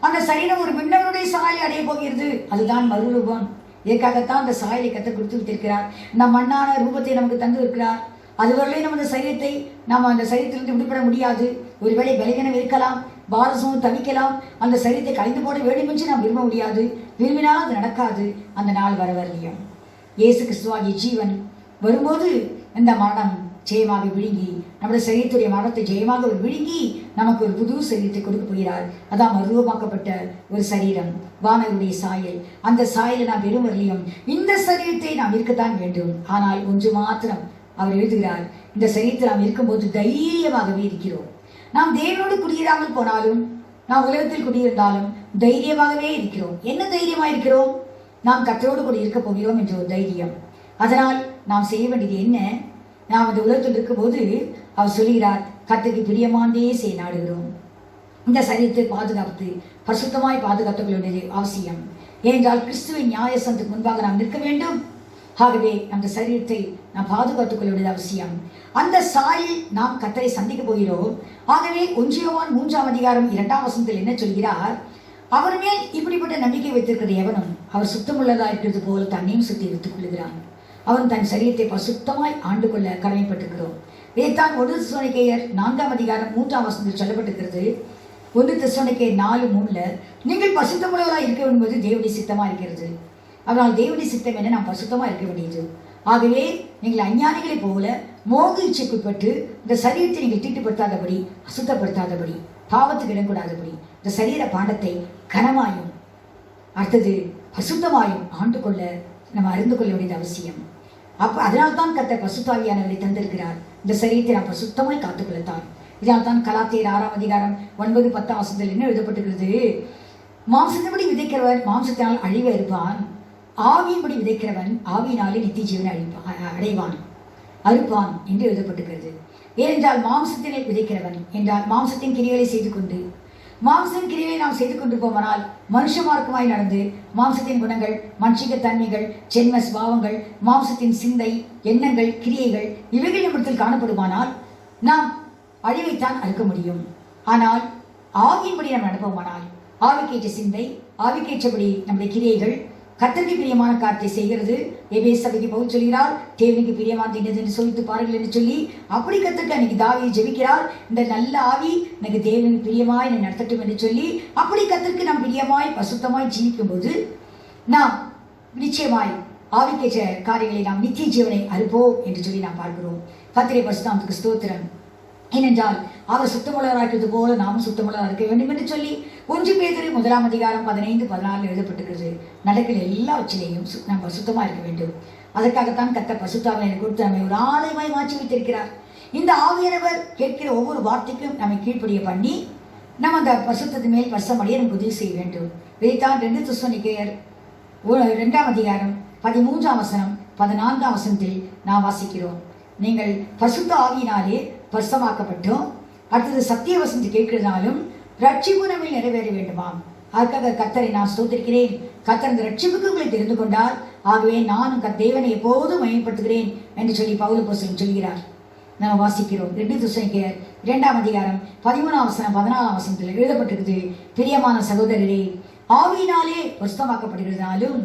அந்த சரீரம் ஒரு விண்ணவருடைய சாயலை அடைய போகிறது. அதுதான் மறுரூபம். இதற்காகத்தான் அந்த சாயலை கற்றுக் கொடுத்து விட்டிருக்கிறார். இந்த மண்ணான ரூபத்தை நமக்கு தந்து இருக்கிறார். அதுவரை நமது சரீரத்தை நாம் அந்த சரீரத்திலிருந்து விடுபட முடியாது. ஒருவேளை பலவீனம் இருக்கலாம், பாரசமும் தவிக்கலாம். அந்த சரீரத்தை கலைந்து போட வேண்டும் என்று நாம் விரும்ப முடியாது. விரும்பினாலும் அது நடக்காது. அந்த நாள் வரவரையும் இயேசு கிறிஸ்துவாகிய ஜீவன் வரும்போது இந்த மரணம் ஜெயமாக விழுங்கி, நம்முடைய சரீரத்துடைய மரணத்தை ஜெயமாக ஒரு விழுங்கி நமக்கு ஒரு புது சரீரத்தை கொடுக்க போகிறார். அதான் மறுரூபமாக்கப்பட்ட ஒரு சரீரம், வானவருடைய சாயல். அந்த சாயலை நாம் பெறும் வரலையும் இந்த சரீரத்தை நாம் இருக்கத்தான் வேண்டும். ஆனால் ஒன்று மாத்திரம் அவர் எழுதுகிறார், இந்த சரீரத்தில் நாம் இருக்கும்போது தைரியமாகவே இருக்கிறோம். நாம் தேவனோடு குடியிராமல் போனாலும், நாம் உலகத்தில் குடியிருந்தாலும் தைரியமாகவே இருக்கிறோம். என்ன தைரியமா இருக்கிறோம்? நாம் கர்த்தரோடு கூட இருக்க போகிறோம் என்ற ஒரு தைரியம். அதனால் நாம் செய்ய வேண்டியது என்ன? நாம் அந்த உலகத்தில் இருக்கும்போது அவர் சொல்கிறார், கர்த்தருக்கு பிரியமானதே செய்ய நாடுகிறோம். இந்த சரீரத்தை பாதுகாத்து பரிசுத்தமாய் பாதுகாத்துக் கொள்வது அவசியம். ஏனென்றால் கிறிஸ்துவின் நியாயசனத்துக்கு முன்பாக நாம் நிற்க வேண்டும். ஆகவே அந்த சரீரத்தை நாம் பாதுகாத்துக் கொள்வது அவசியம். அந்த சாயில் நாம் கர்த்தரை சந்திக்க போகிறோம். ஆகவே 1 யோவான் 3ஆம் அதிகாரம் 2ஆம் வசனத்தில் என்ன சொல்கிறார்? அவர் மேல் இப்படிப்பட்ட நம்பிக்கை வைத்திருக்கிற எவனும் அவர் சுத்தமுள்ளதா இருக்கிறது போல தன்னையும் சுத்தி வைத்துக் கொள்கிறான். அவன் தன் சரீரத்தை பசுத்தமாய் ஆண்டு கொள்ள கடமைப்பட்டிருக்கிறோம். இதைத்தான் 1 தெசலோனிக்கேயர் 4ஆம் அதிகாரம் 3ஆம் வசனத்தில் சொல்லப்பட்டிருக்கிறது. 1 தெசலோனிக்கேயர் 4:3 நீங்கள் பசுத்தமுள்ளவராய் இருக்க என்பது தேவனுடைய சித்தமா இருக்கிறது. அதனால் தேவனுடைய சித்தம் என்ன? நாம் பசுத்தமா இருக்க வேண்டியது. ஆகவே நீங்கள் அஞ்ஞானிகளைப் போல மோக இச்சைக்குட்பட்டு இந்த சரீரத்தை நீங்கள் தீட்டுப்படுத்தாதபடி, அசுத்தப்படுத்தாதபடி, பாவத்துக்கு இடக்கூடாதபடி இந்த சரீர பாண்டத்தை கனமாயும் அடுத்தது பசுத்தமாயும் ஆண்டு கொள்ள நம்ம அறிந்து கொள்ள வேண்டியது அவசியம். அதனால்தான் கர்த்தர் பசுத்தாவியானவரை தந்திருக்கிறார். இந்த சரீரத்தை நாம் பசுத்தமாய் காத்துக்கொள்ளத்தான். இதனால்தான் கலாத்தியர் 6ஆம் அதிகாரம் 9-10 வசனத்தில் என்ன எழுதப்பட்டிருக்கிறது? மாம்சத்தின்படி விதைக்கிறவன் மாம்சத்தினால் அழிவ இருப்பான், ஆவியின்படி விதைக்கிறவன் ஆவியினாலே நித்திய ஜீவனை அடைவான் அறுப்பான் என்று எழுதப்பட்டிருக்கிறது. ஏனென்றால் மாம்சத்தினை விதைக்கிறவன் என்றால் மாம்சத்தின் கிரியைகளை செய்து கொண்டு, மாம்சத்தின் கிரியைகளை நாம் செய்து கொண்டு போவனால் மனுஷ மார்க்கமாய் நடந்து மாம்சத்தின் குணங்கள், மனுஷிக தன்மைகள், ஜென்ம சுபாவங்கள், மாம்சத்தின் சிந்தை, எண்ணங்கள், கிரியைகள் இவைகள் நம்மிடத்தில் காணப்படுமானால் நாம் அழிவைத்தான் அறுக்க முடியும். ஆனால் ஆவியின்படி நாம் நடப்போமானால் ஆவிக்கேற்ற சிந்தை, ஆவிக்கேற்றபடி நம்முடைய கிரியைகள் கர்த்தருக்கு பிரியமான காரியத்தை செய்கிறது. எபேசு சபைக்கு பவுல் சொல்கிறார், தேவனுக்கு பிரியமானது என்னது என்று சொல்லித்து பாருங்கள் என்று சொல்லி, அப்படி கர்த்தருக்கு அன்னைக்கு தாவீது ஜெபிக்கிறார், இந்த நல்ல ஆவி எனக்கு தேவனுக்கு பிரியமாய் என்னை நடத்தட்டும் என்று சொல்லி, அப்படி கர்த்தருக்கு நாம் பிரியமாய் பசுத்தமாய் ஜீவிக்கும் போது நாம் நிச்சயமாய் ஆவிக்கேற்ற காரியங்களை நாம் நித்திய ஜீவனை அறுப்போம் என்று சொல்லி நாம் பார்க்கிறோம். கர்த்தருடைய பரிசுத்தத்துக்கு ஸ்தோத்திரம். ஏனென்றால் அவர் சுத்தமுள்ளவராக இருக்கிறது போல நாமும் சுத்தமுள்ளவராக இருக்க வேண்டும் என்று சொல்லி 1 பேதுரு 1ஆம் அதிகாரம் 15-14 எழுதப்பட்டிருக்கிறது. நடக்கிற எல்லாவற்றிலையும் நாம் பசுத்தமாக இருக்க வேண்டும். அதற்காகத்தான் கர்த்தர் பசுத்தாவியை கொடுத்து நம்மை ஒரு ஆலயமாய் மாற்றி வைத்திருக்கிறார். இந்த ஆவியானவர் கேட்கிற ஒவ்வொரு வார்த்தைக்கும் நம்மை கீழ்ப்படிய பண்ணி நம்ம அந்த பசுத்தத்தின் மேல் பசுமடைய நமக்கு உதவி செய்ய வேண்டும். இதைத்தான் 2 தெசலோனிக்கேயர் 2ஆம் அதிகாரம் 13ஆம் வசனம் 14ஆம் வசனத்தில் நாம் வாசிக்கிறோம். நீங்கள் பசுத்த ஆவியினாலே பரிசுத்தமாக்கப்பட்டோம். அடுத்தது சத்திய வசனத்தை கேட்கிறதுனாலும் ரட்சிப்பு நம்மில் நிறைவேற வேண்டுமாம். அதுக்காக கர்த்தரை நான் ஸ்தோத்திரிக்கிறேன். கர்த்தர் இந்த ரட்சிப்புக்கு உங்களை தெரிந்து கொண்டார். ஆகவே நானும் தேவனை எப்போதும் மையப்படுத்துகிறேன் என்று சொல்லி பவுல் அப்போஸ்தலன் சொல்கிறார். நாம் வாசிக்கிறோம் 2 தெசலோனிக்கேயர் 2ஆம் அதிகாரம் 13ஆம் வசனம் 14ஆம் வசனத்தில் எழுதப்பட்டிருக்குது. பிரியமான சகோதரரே, ஆவியினாலே பரிசுத்தமாக்கப்படுகிறதுனாலும்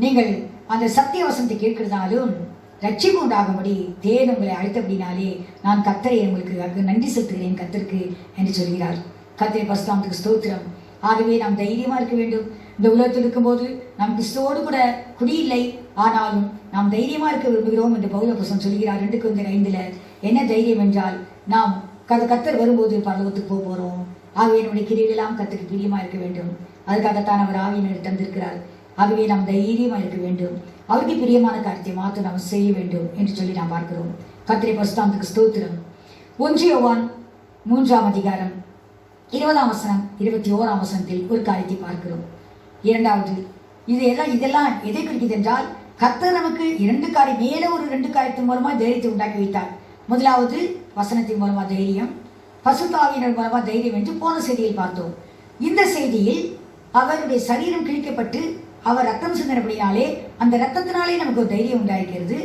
நீங்கள் அந்த சத்திய வசனத்தை கேட்கிறதுனாலும் ரட்சிப்பு உண்டாகும்படி தேவன் உங்களை அழைத்தபடினாலே நான் கர்த்தரை உங்களுக்கு நன்றி செலுத்துகிறேன் கர்த்தருக்கு என்று சொல்கிறார். கர்த்தரை பரிசுத்தத்துக்கு ஸ்தோத்திரம். ஆகவே நாம் தைரியமா இருக்க வேண்டும். இந்த உலகத்தில் இருக்கும்போது நாம் கிறிஸ்துவோடு கூட குடியில்லை, ஆனாலும் நாம் தைரியமா இருக்க விரும்புகிறோம் என்று பவுல் அப்போஸ்தலன் சொல்கிறார் 2 கொரிந்தியர் 5. என்ன தைரியம் என்றால் நாம் கர்த்தர் வரும்போது பரலோகத்துக்கு போக போறோம். ஆகவே நம்முடைய கிரியைகளெல்லாம் கர்த்தருக்கு பிரியமா இருக்க வேண்டும். அதுக்காகத்தான் அவர் ஆவியினர் தந்திருக்கிறார். ஆகவே நாம் தைரியமா இருக்க வேண்டும். அவருக்கு பிரியமான காரியத்தை மாற்ற நாம் செய்ய வேண்டும் என்று சொல்லி நாம் பார்க்கிறோம். கர்த்தருடைய பரிசுத்தத்துக்கு ஸ்தோத்திரம். 1 யோவான் 3ஆம் அதிகாரம் 20ஆம் வசனம் 21ஆம் வசனத்தில் ஒரு காரியத்தை பார்க்கிறோம். இரண்டாவது, இதெல்லாம் எதை குறிக்கிறது என்றால் கர்த்தர் நமக்கு மேல ஒரு 2 காரியத்தின் மூலமா தைரியத்தை உண்டாக்கி வைத்தார். முதலாவது வசனத்தின் மூலமா தைரியம், பரிசுத்த ஆவியினர் மூலமா தைரியம் என்று போன செய்தியில் பார்த்தோம். இந்த செய்தியில் அவருடைய சரீரம் கிழிக்கப்பட்டு அவர் ரத்தம் சிந்தினபடினாலே அந்த ரத்தத்தினாலே நமக்கு ஒரு தைரியம் உண்டாகிறது.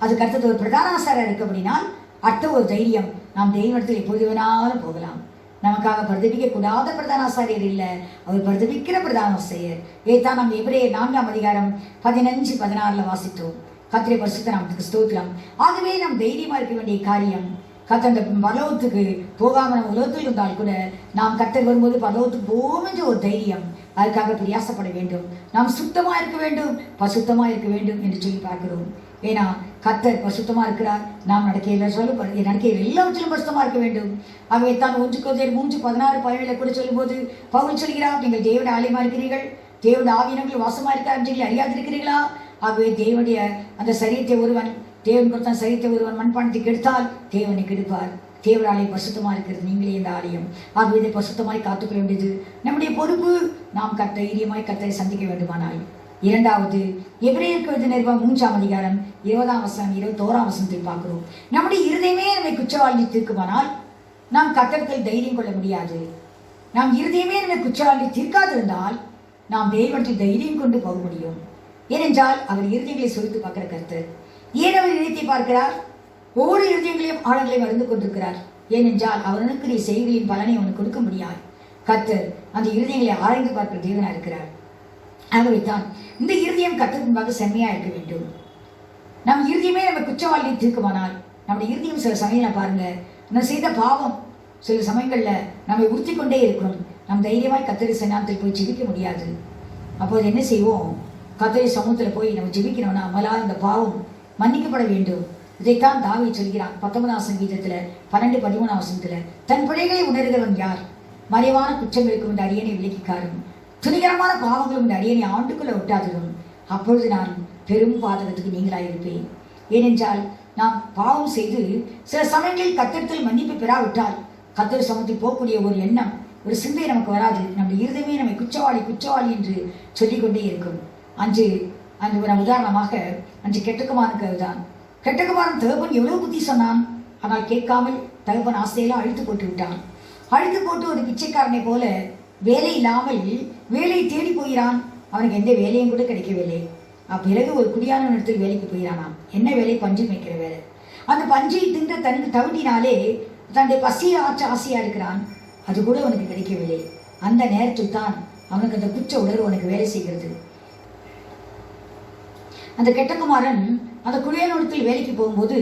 அதுக்கு அடுத்தது ஒரு பிரதான ஆசாரியர் இருக்கப்படினால் அடுத்த ஒரு தைரியம், நாம் தெய்வத்தில் எப்போது வேணாலும் போகலாம். நமக்காக பிரதிபிக்க கூடாத பிரதான ஆசாரியர் இல்லை, அவர் பிரதிபிக்கிற பிரதான ஆசிரியர். இதைத்தான் நாம் எபிரேயர் 4ஆம் அதிகாரம் 15-16 வாசித்தோம். கர்த்தருடைய பரிசுத்த நாமத்துக்கு ஸ்தோத்திரம். ஆகவே நாம் தைரியமா இருக்க வேண்டிய காரியம், கர்த்தர் அந்த பரலோகத்துக்கு போகாம நம்ம உலகத்தில் இருந்தால் கூட நாம் கர்த்தர் வரும்போது பரலோகத்துக்கு போவோம் என்ற ஒரு தைரியம், அதுக்காக பிரயாசப்பட வேண்டும். நாம் சுத்தமா இருக்க வேண்டும், பசுத்தமா இருக்க வேண்டும் என்று சொல்லி பார்க்கிறோம். ஏன்னா கர்த்தர் பசுத்தமா இருக்கிறார். நாம் நடக்கையில எல்லாவற்றிலும் பசுத்தமா இருக்க வேண்டும். ஆகவே தான் 1 கொரிந்தியர் 3:16-17 கூட சொல்லும்போது பவுல் சொல்கிறார், நீங்கள் தேவனுடைய ஆலயமா இருக்கிறீர்கள், தேவனுடைய ஆவியினர்கள் வாசமா இருக்கார் சொல்லி அறியாதிருக்கிறீர்களா? ஆகவே தேவனுடைய அந்த சரீரத்தை தேவன் கொடுத்த சரீரத்தை ஒருவன் மண்பாண்டத்துக்கு எடுத்தால் தேவனை கெடுப்பார். தேவனுடைய ஆலயம் பசுத்தமா இருக்கிறது, நீங்களே இந்த ஆலயம். ஆகவே இதை பசுத்தமாய் காத்துக்கொள்ள வேண்டியது நம்முடைய பொறுப்பு. நாம் தைரியமாய் கர்த்தரை சந்திக்க வேண்டுமானால். இரண்டாவது, எபிரேயருக்கு எழுதின நிருபம் 3ஆம் அதிகாரம் 20ஆம் வசனம் 21ஆம் வசனத்தில் பார்க்கிறோம். நம்முடைய இருதயமே நம்மை குற்றவாளி தீர்க்குமானால் நாம் கர்த்தரிடத்தில் தைரியம் கொள்ள முடியாது. நாம் இருதயமே நம்மை குற்றவாளி தீர்க்காதிருந்தால் நாம் தேவனிடத்தில் தைரியம் கொண்டு போக முடியும். ஏனென்றால் அவர் இருதயங்களை சொரித்து பார்க்கிற கர்த்தர். ஏன் அவர் இருதயத்தை பார்க்கிறார்? ஒவ்வொரு இருதயங்களையும் ஆழங்களையும் அறிந்து கொண்டிருக்கிறார். ஏனென்றால் அவனுக்கு நீ செய்திகளின் பலனை அவனுக்கு கொடுக்க முடியாது. கர்த்தர் அந்த இருதயங்களை ஆராய்ந்து பார்க்கிற தேவனா இருக்கிறார். ஆகவே தான் இந்த இருதயம் கர்த்தருக்கு முன்பாக செம்மையா இருக்க வேண்டும். நம் இருதயமே நம்ம குற்றவாளியை தீர்க்குமானால், நம்முடைய இருதயம் சில சமயம் பாருங்க, நம்ம செய்த பாவம் சில சமயங்கள்ல நம்மை உறுத்தி கொண்டே இருக்கணும். நம் தைரியமாய் கர்த்தருடைய சன்னிதானத்தில் போய் ஜெபிக்க முடியாது. அப்போது என்ன செய்வோம்? கர்த்தருடைய சமூகத்தில் போய் நம்ம ஜெபிக்கணும்னா நம்மளால் இந்த பாவம் மன்னிக்கப்பட வேண்டும். இதைத்தான் தாவீது சொல்கிறான் 19ஆம் சங்கீதத்துல 12-13ஆம் வசனத்துல, தன் பிழைகளை உணர்கிறவன் யார்? மறைவான குற்றங்களுக்கு உண்டு அடியனை விலக்கிக்காரும், துணிகரமான பாவங்களும் இந்த அடியனை ஆண்டுக்குள்ள விட்டாதிடும். அப்பொழுது நான் பெரும் பாதகத்துக்கு நீங்களாயிருப்பேன். ஏனென்றால் நாம் பாவம் செய்து சில சமயங்களில் கர்த்தரிடத்தில் மன்னிப்பு பெறாவிட்டால் கர்த்தர் சமூகத்தில் போகக்கூடிய ஒரு எண்ணம், ஒரு சிந்தை நமக்கு வராது. நம்முடைய இருதயமே நம்மை குற்றவாளி என்று சொல்லிக்கொண்டே இருக்கும். அன்று உதாரணமாக அன்று கெட்டகுமாரனுக்கு தான். கெட்டகுமாரன் தகப்பன் எவ்வளவு புத்தி சொன்னான், ஆனால் கேட்காமல் தகப்பன் ஆசையெல்லாம் அழித்து போட்டு விட்டான். அழித்து போட்டு ஒரு பிச்சைக்காரனை போல வேலை இல்லாமல் வேலையை தேடி போகிறான். அவனுக்கு எந்த வேலையும் கூட கிடைக்கவில்லை. பிறகு ஒரு குடியான இடத்தில் வேலைக்கு போகிறானாம். என்ன வேலை? பஞ்சு மேய்க்கிற வேலை. அந்த பஞ்சை தின்ற தனக்கு தவிட்டினாலே தன்னுடைய பசியை ஆசையா இருக்கிறான். அது கூட அவனுக்கு கிடைக்கவில்லை. அந்த நேரத்தில் தான் அவனுக்கு அந்த குற்ற உணர்வு அவனுக்கு வேலை செய்கிறது. அந்த கெட்டகுமாரன் அந்த குடியான இடத்தில் வேலைக்கு போகும்போது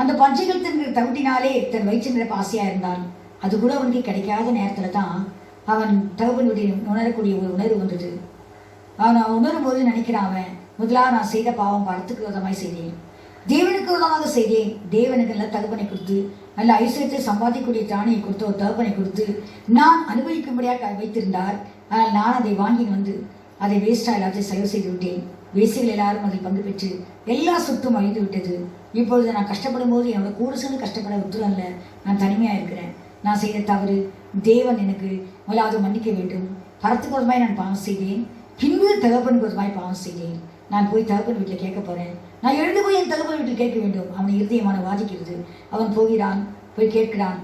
அந்த பஞ்சைகள் தின்ற தவிட்டினாலே தன் வயிற்று நிரப்ப ஆசையா இருந்தான். அது கூட அவனுக்கு கிடைக்காத நேரத்துல தான் அவன் தகவலுடைய உணரக்கூடிய ஒரு உணர்வு வந்தது. அவன் உணரும் போது நினைக்கிறான், அவன் முதலாக நான் செய்த பாவம் பணத்துக்கு விரோதமாய் செய்தேன், தேவனுக்கு விரோதமாக செய்தேன். தேவனுக்கு நல்ல தகப்பனை கொடுத்து நல்ல ஐஸ்வர்யத்தை சம்பாதிக்கக்கூடிய தானியை கொடுத்து ஒரு தகப்பனை கொடுத்து நான் அனுபவிக்கும்படியாக வைத்திருந்தார். ஆனால் நான் அதை வாங்கி அதை வேஸ்டா எல்லாத்தையும் செலவு செய்து விட்டேன். வேசிகள் எல்லாரும் அதில் பங்கு பெற்று எல்லா சொத்தும் அழிந்து விட்டது. இப்பொழுது நான் கஷ்டப்படும் போது என்னோட கூட சேர்ந்து கஷ்டப்பட உத்தரவு இல்லை. நான் தனிமையா இருக்கிறேன். நான் செய்த தவறு தேவன் எனக்கு முதலாவது மன்னிக்க வேண்டும். பரத்துக்கு விரோதமாய் நான் பாவம் செய்தேன், பின்பு தகப்பனுக்கு விரோதமாய் பாவம் செய்தேன். நான் போய் தகப்பன் வீட்டில் கேட்க போறேன். நான் எழுந்து போய் என் தகப்பன் வீட்டில் கேட்க வேண்டும். அவனை இருதயமான வாதிக்கிறது. அவன் போகிறான், போய் கேட்கிறான்,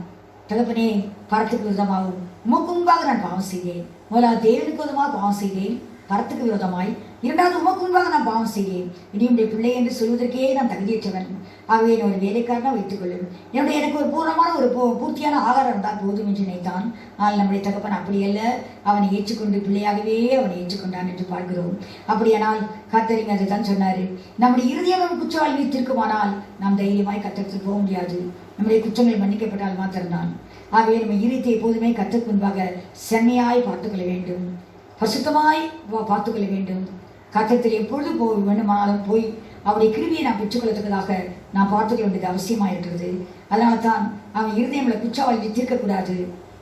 தகப்பனே பரத்துக்கு விரோதமாகவும் உமக்கு முன்பாக நான் பாவம் செய்தேன். முதலாவது தேவனுக்கு விரோதமாக பாவம் செய்தேன், பரத்துக்கு விரோதமாய். இரண்டாவது உமக்கு முன்பாக நான் பாவம் செய்தேன். இனியுடைய பிள்ளை என்று சொல்வதற்கே நான் தகுதியற்றவன். ஆகவே என்னோட வேலைக்காரனா வைத்துக் கொள்ளும். எனக்கு ஒரு பூர்ணமான ஒரு பூர்த்தியான ஆகாரம் இருந்தால் போதும் என்று நினைத்தான். ஆனால் நம்முடைய தகப்பன் அப்படியல்ல, அவனை ஏற்றுக்கொண்டு பிள்ளையாகவே அவனை ஏற்றுக்கொண்டான் என்று பார்க்கிறோம். அப்படியானால் கர்த்தர் அதை தான் சொன்னாரு, நம்முடைய இருதயம் நம்ம குற்றவாளியை தீர்க்குமானால் நாம் தைரியமாய் கர்த்தருக்கு போக முடியாது. நம்முடைய குற்றங்கள் மன்னிக்கப்பட்டால் மாத்திரம்தான். ஆகவே நம்ம இருதயத்தை எப்போதுமே கர்த்தருக்கு முன்பாக செம்மையாய் பார்த்துக்கொள்ள வேண்டும், பரிசுத்தமாய் பார்த்துக்கொள்ள வேண்டும். கர்த்தரிடத்தில் எப்பொழுது வேண்டுமானாலும் போய் அவருடைய கிருபியை நான் பெற்றுக்கொள்ளத்தக்கதாக நான் பார்த்துக்க வேண்டியது அவசியமாக இருக்கிறது. அதனால தான் அவன் இருதயங்களை குற்றவாளியை தீர்க்கக்கூடாது.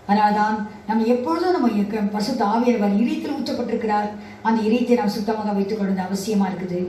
அதனால தான் நம்ம எப்பொழுதும் நம்ம பரிசுத்த ஆவியானவர் இதயத்தில் ஊற்றப்பட்டிருக்கிறார். அந்த இதயத்தை நாம் சுத்தமாக வைத்துக் கொள்வது அவசியமா இருக்குது.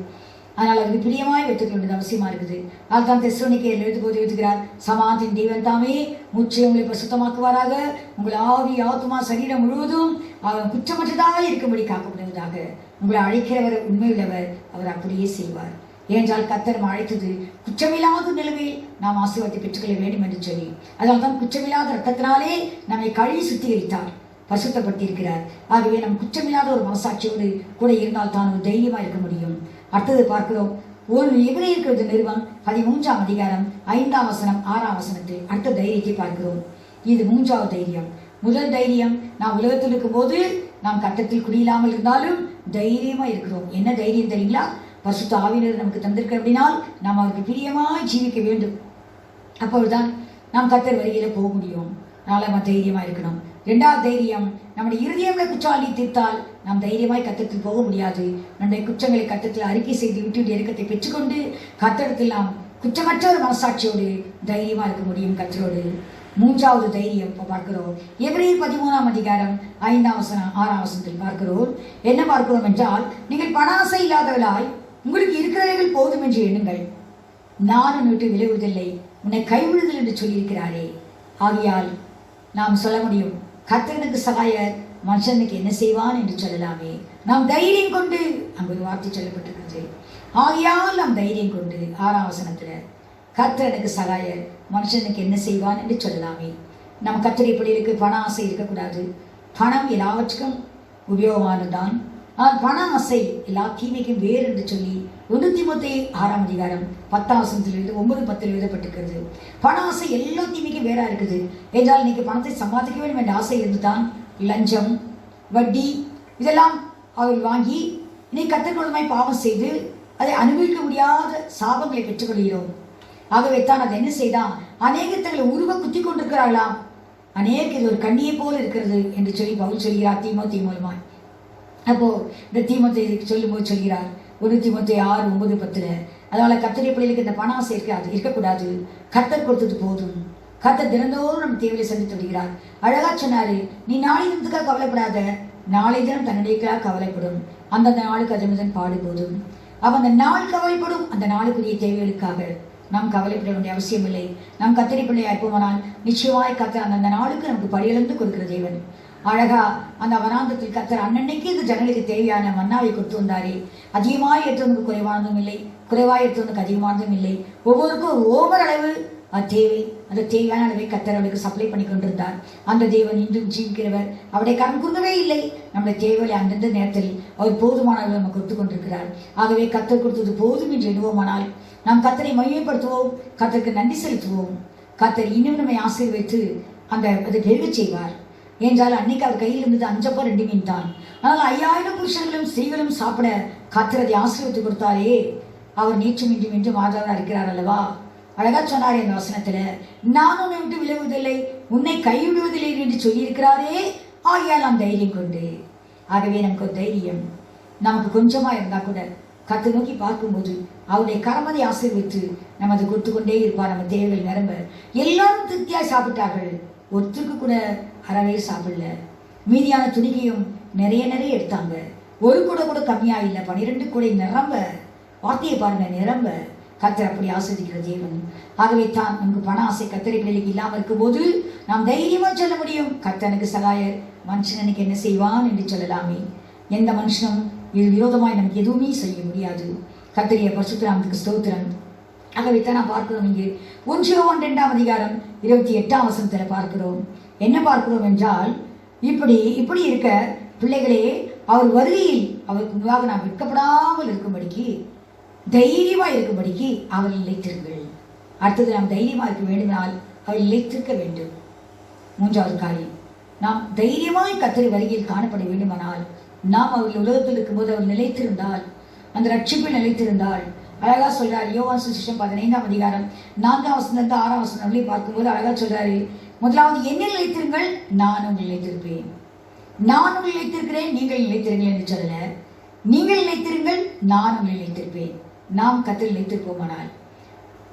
அதனால் அதுக்கு பிரியமாய் வைத்துக் கொள்வது அவசியமா இருக்குது. அதுதான் தெசலோனிக்கேயர் எழுதும்போது எழுதுகிறார், சமாதானத்தின் தேவன் தாமே முற்றிலும் உங்களை பரிசுத்தமாக்குவாராக, உங்கள் ஆவி ஆத்மா சரீரம் முழுவதும் அவன் குற்றமற்றதாக இருக்கும்படி காக்கப்படுவதாக. உங்களை அழைக்கிறவர் உண்மையுள்ளவர், அவர் அப்படியே செய்வார். ஏனென்றால் கர்த்தர் அழைத்தது குற்றமில்லாத நிலைமையில் நாம் ஆசீர்வாதத்தை பெற்றுக்கொள்ள வேண்டும் என்று சொல்லி, அதனால்தான் குற்றமில்லாத இரத்தத்தினாலே நம்மை கழுவி சுத்திகரித்தார், பரிசுத்தப்படுத்தியிருக்கிறார். ஆகவே நம் குற்றமில்லாத ஒரு மனசாட்சியோடு கூட இருந்தால் தான் ஒரு தைரியமா இருக்க முடியும். அடுத்தது பார்க்கிறோம், ஒரு எபிரேயர் நிறுவம் 13ஆம் அதிகாரம் 5ஆம் வசனம் 6ஆம் வசனத்தில் அடுத்த தைரியத்தை பார்க்கிறோம். இது 3வது தைரியம். முதல் தைரியம், நாம் உலகத்தில் இருக்கும் போது நாம் கட்டத்தில் குடியில்லாமல் இருந்தாலும் தைரியமா இருக்கிறோம். என்ன தைரியம் தெரியுங்களா? பரிசுத்த ஆவியானவர் நமக்கு தந்திருக்க அப்படினால் நாம் அவருக்கு பிரியமாய் ஜீவிக்க வேண்டும். அப்பொழுதுதான் நாம் கர்த்தர் வழியில போக முடியும். அதனால நம்ம தைரியமா இருக்கணும். 2வது தைரியம், நம்முடைய இருதயங்களை குற்றாலி தீர்த்தால் நாம் தைரியமாய் கர்த்தத்தில் போக முடியாது. நம்முடைய குற்றங்களை கர்த்தத்தில் அறிக்கை செய்து விட்டு இறக்கத்தை பெற்றுக்கொண்டு கர்த்தரிடத்தில் நாம் குற்றமற்ற ஒரு மனசாட்சியோடு தைரியமா இருக்க முடியும் கர்த்தரோடு. 3வது தைரியம் பார்க்கிறோம். எபிரேயர் 13ஆம் அதிகாரம் 5ஆம் வசனம் 6ஆம் வசனத்தில் பார்க்கிறோம். என்ன பார்க்கிறோம் என்றால், நீங்கள் பணாசை இல்லாதவளாய் உங்களுக்கு இருக்கிறவர்கள் போதும் என்று எண்ணுங்கள், நான் உன்னை விட்டு விலகுவதில்லை, உன்னை கைவிடுதல் என்று சொல்லியிருக்கிறாரே. ஆகையால் நாம் சொல்ல முடியும், கர்த்தனுக்கு சகாயர் மனுஷனுக்கு என்ன செய்வான் என்று சொல்லலாமே. நாம் தைரியம் கொண்டு, அங்கு ஒரு வார்த்தை சொல்லப்பட்டிருக்கிறது, ஆகையால் நாம் தைரியம் கொண்டு 6ஆம் வசனத்துல கர்த்தனுக்கு சகாயர் மனுஷனுக்கு என்ன செய்வான் என்று சொல்லலாமே. நம்ம கர்த்தருடைய பிள்ளைகளுக்கு பண ஆசை இருக்கக்கூடாது. பணம் எல்லாவற்றுக்கும் உபயோகமானதுதான். ஆனால் பண ஆசை எல்லா தீமைக்கும் வேறு என்று சொல்லி 1 தீமோத்தேயு 6ஆம் அதிகாரம் 10ஆம் வசனத்தில் 9-10 எழுதப்பட்டிருக்கிறது. பண ஆசை எல்லா தீமைக்கும் வேறா இருக்குது. என்றால் இன்னைக்கு பணத்தை சம்பாதிக்க வேண்டும் என்ற ஆசை இருந்துதான் லஞ்சம், வட்டி இதெல்லாம் அவர்கள் வாங்கி இன்னைக்கு கர்த்தருக்குள்ளமாய் பாவம் செய்து அதை அனுபவிக்க முடியாத சாபங்களை பெற்றுக்கொள்கிறோம். ஆகவே தான் அதை என்ன செய்தான், அநேக தங்களை உருவ குத்தி கொண்டிருக்கிறார்களாம். அநேக இது ஒரு கண்ணியை போல இருக்கிறது என்று சொல்லி பவுல் சொல்கிறார் தீமோத்தேயு மூலமாய். அப்போ இந்த தீமோத்தேயுக்கு சொல்லும்போது சொல்கிறார் 1 தீமோத்தேயு 6:9-10. அதனால கர்த்தருடைய பிள்ளைகளுக்கு இந்த பண ஆசை இருக்காது, இருக்கக்கூடாது. கர்த்தர் கொடுத்தது போதும். கர்த்தர் தினந்தோறும் நம்ம தேவையை சந்தித்து விடுகிறார். அழகா சொன்னாரு, நீ நாளை தினத்துக்காக கவலைப்படாத, நாளை தினம் தன்னுடையக்காக கவலைப்படும், அந்தந்த நாளுக்கு அதன் பாடு போதும். அவன் அந்த நாள் கவலைப்படும், அந்த நாளுக்குரிய தேவைகளுக்காக நாம் கவலைப்பட வேண்டிய அவசியம் இல்லை. நாம் கர்த்தருடைய பிள்ளையா இருப்போமானால் நிச்சயமாய் கர்த்தர் அந்தந்த நாளுக்கு நமக்கு படியிழந்து கொடுக்கிற தேவன். அழகா அந்த வனாந்தத்தில் கர்த்தர் அன்னன்னைக்கு இந்த ஜனங்களுக்கு தேவையான மன்னாவை கொடுத்து வந்தாரே. அதிகமாய் எடுத்தவனுக்கு குறைவானதும் இல்லை, குறைவாய் எடுத்தவனுக்கு அதிகமானதும் இல்லை. ஒவ்வொருக்கும் ஓவர் அளவு அது தேவை. அந்த தேவையான அளவை கர்த்தர் அவளுக்கு சப்ளை பண்ணி கொண்டிருந்தார். அந்த தேவன் இன்றும் ஜீவிக்கிறவர். அவருடைய கண் குறுகவே இல்லை. நம்முடைய தேவையை அந்தந்த நேரத்தில் அவர் போதுமானவர்கள் நமக்கு கொடுத்து கொண்டிருக்கிறார். ஆகவே கர்த்தர் கொடுத்தது போதும் என்று எண்ணுவோமானால் நாம் கர்த்தரை மையப்படுத்துவோம், கர்த்தருக்கு நன்றி செலுத்துவோம். கர்த்தர் இன்னும் நம்மை ஆசீர்வதித்து அதை பெருக செய்வார். என்றால் அன்னைக்கு அவர் கையில் இருந்தது 5 அப்பம் 2 மீன் தான். ஆனால் 5000 புருஷர்களும் ஸ்திரீகளும் சாப்பிட கர்த்தர் அதை ஆசீர்வதித்து கொடுத்தாரே. அவர் நேற்றும் இன்றும் என்றும் ஆதரவாக இருக்கிறார் அல்லவா? அழகா சொன்னாரே அந்த வசனத்துல, நான் உன்னை விட்டு விலகுவதில்லை, உன்னை கைவிடுவதில்லை என்று சொல்லியிருக்கிறாரே. ஆகையால் நாம் தைரியம் கொண்டு. ஆகவே நமக்கு ஒரு தைரியம் நமக்கு கொஞ்சமா இருந்தா கூட கர்த்தரை நோக்கி பார்க்கும்போது அவருடைய கரமதை ஆசீர்வித்து நம்ம அதை கொடுத்து கொண்டே இருப்பார். நம்ம தேவைகள் நிரம்ப. எல்லாரும் திருப்தியாய் சாப்பிட்டார்கள், ஒருத்தருக்கு கூட அறவே சாப்பிடல. மீதியான துணிக்கையும் நிறைய எடுத்தாங்க. ஒரு கூட கம்மியா இல்லை, 12 கூடை நிரம்ப. வார்த்தையை பாருங்க, நிரம்ப. கர்த்தர் அப்படி ஆஸ்வதிக்கிற தேவன். ஆகவே தான் நமக்கு பண ஆசை கர்த்தரை பிள்ளைகளுக்கு இல்லாமல் இருக்கும் போது நாம் தைரியமா சொல்ல முடியும், கர்த்தனுக்கு சகாயர் மனுஷனுக்கு என்ன செய்வான் என்று சொல்லலாமே. எந்த மனுஷனும் இது விரோதமாய் நமக்கு எதுவுமே செய்ய முடியாது. கர்த்தருடைய பரிசுத்த நாமத்துக்கு ஸ்தோத்திரம். ஆகவே தான் நான் பார்க்கிறோம், இங்கு 1 யோவான் 2ஆம் அதிகாரம் 28ஆம் வசனத்துல பார்க்கிறோம். என்ன பார்க்கிறோம் என்றால், இப்படி இருக்க பிள்ளைகளே, அவர் வருகையில் அவருக்கு முன்பாக நாம் வெட்கப்படாமல் இருக்கும்படிக்கு, தைரியமா இருக்கும்படிக்கு அவர்கள் நிலைத்திருங்கள். அடுத்தது நாம் தைரியமா இருக்க வேண்டுமானால் அவர்கள் நிலைத்திருக்க வேண்டும். 3வது காரியம், நாம் தைரியமாய் கர்த்தர் வருகையில் காணப்பட வேண்டுமானால் நாம் அவர்கள் உலகத்தில் இருக்கும்போது அவர் நிலைத்திருந்தால், அந்த ரட்சிப்பில் நிலைத்திருந்தால், அழகா சொல்றாரு யோவான் சுவிசேஷம் 15ஆம் அதிகாரம் 4ஆம் வசனத்தை 6ஆம் வசனம் பார்க்கும்போது அழகா சொல்றாரு, முதலாவது என்னை நிலைத்திருங்கள், நான் உங்களை நிலைத்திருப்பேன். நான் உங்களை நிலைத்திருக்கிறேன், நீங்கள் நிலைத்திருங்கள் என்று சொல்லல. நீங்கள் நிலைத்திருங்கள், நான் உங்களை நிலைத்திருப்பேன். நாம் கர்த்தரில் நிலைத்திருப்போமானால்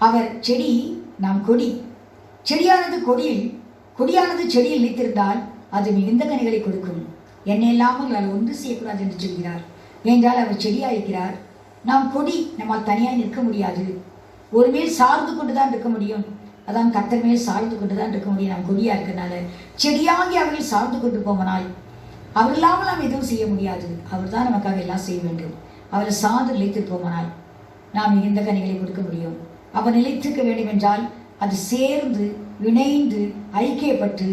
அவர் செடி, நாம் கொடி. செடியானது கொடியானது செடியில் நிலைத்திருந்தால் அது மிகுந்த கனிகளை கொடுக்கும். என்னை இல்லாமல் அவர் ஒன்று செய்யக்கூடாது என்று சொல்கிறார். என்றால் அவர் செடியாக இருக்கிறார், நாம் கொடி. நம்மால் தனியாக நிற்க முடியாது, ஒரு மேல் சார்ந்து கொண்டுதான் இருக்க முடியும். அதான் கர்த்தர் மேல் சார்ந்து கொண்டுதான் இருக்க முடியும். நாம் கொடியா இருக்கிறனால செடியாகி அவர்கள் சார்ந்து கொண்டு போவனால் அவர் இல்லாமல் நாம் எதுவும் செய்ய முடியாது. அவர் தான் நமக்காக எல்லாம் செய்ய வேண்டும். அவரை சார்ந்து நிலைத்திருப்போமானால் நாம் இந்த கனிகளை கொடுக்க முடியும். அவர் நிலைத்திருக்க வேண்டும் என்றால் அது சேர்ந்து இணைந்து ஐக்கியப்பட்டு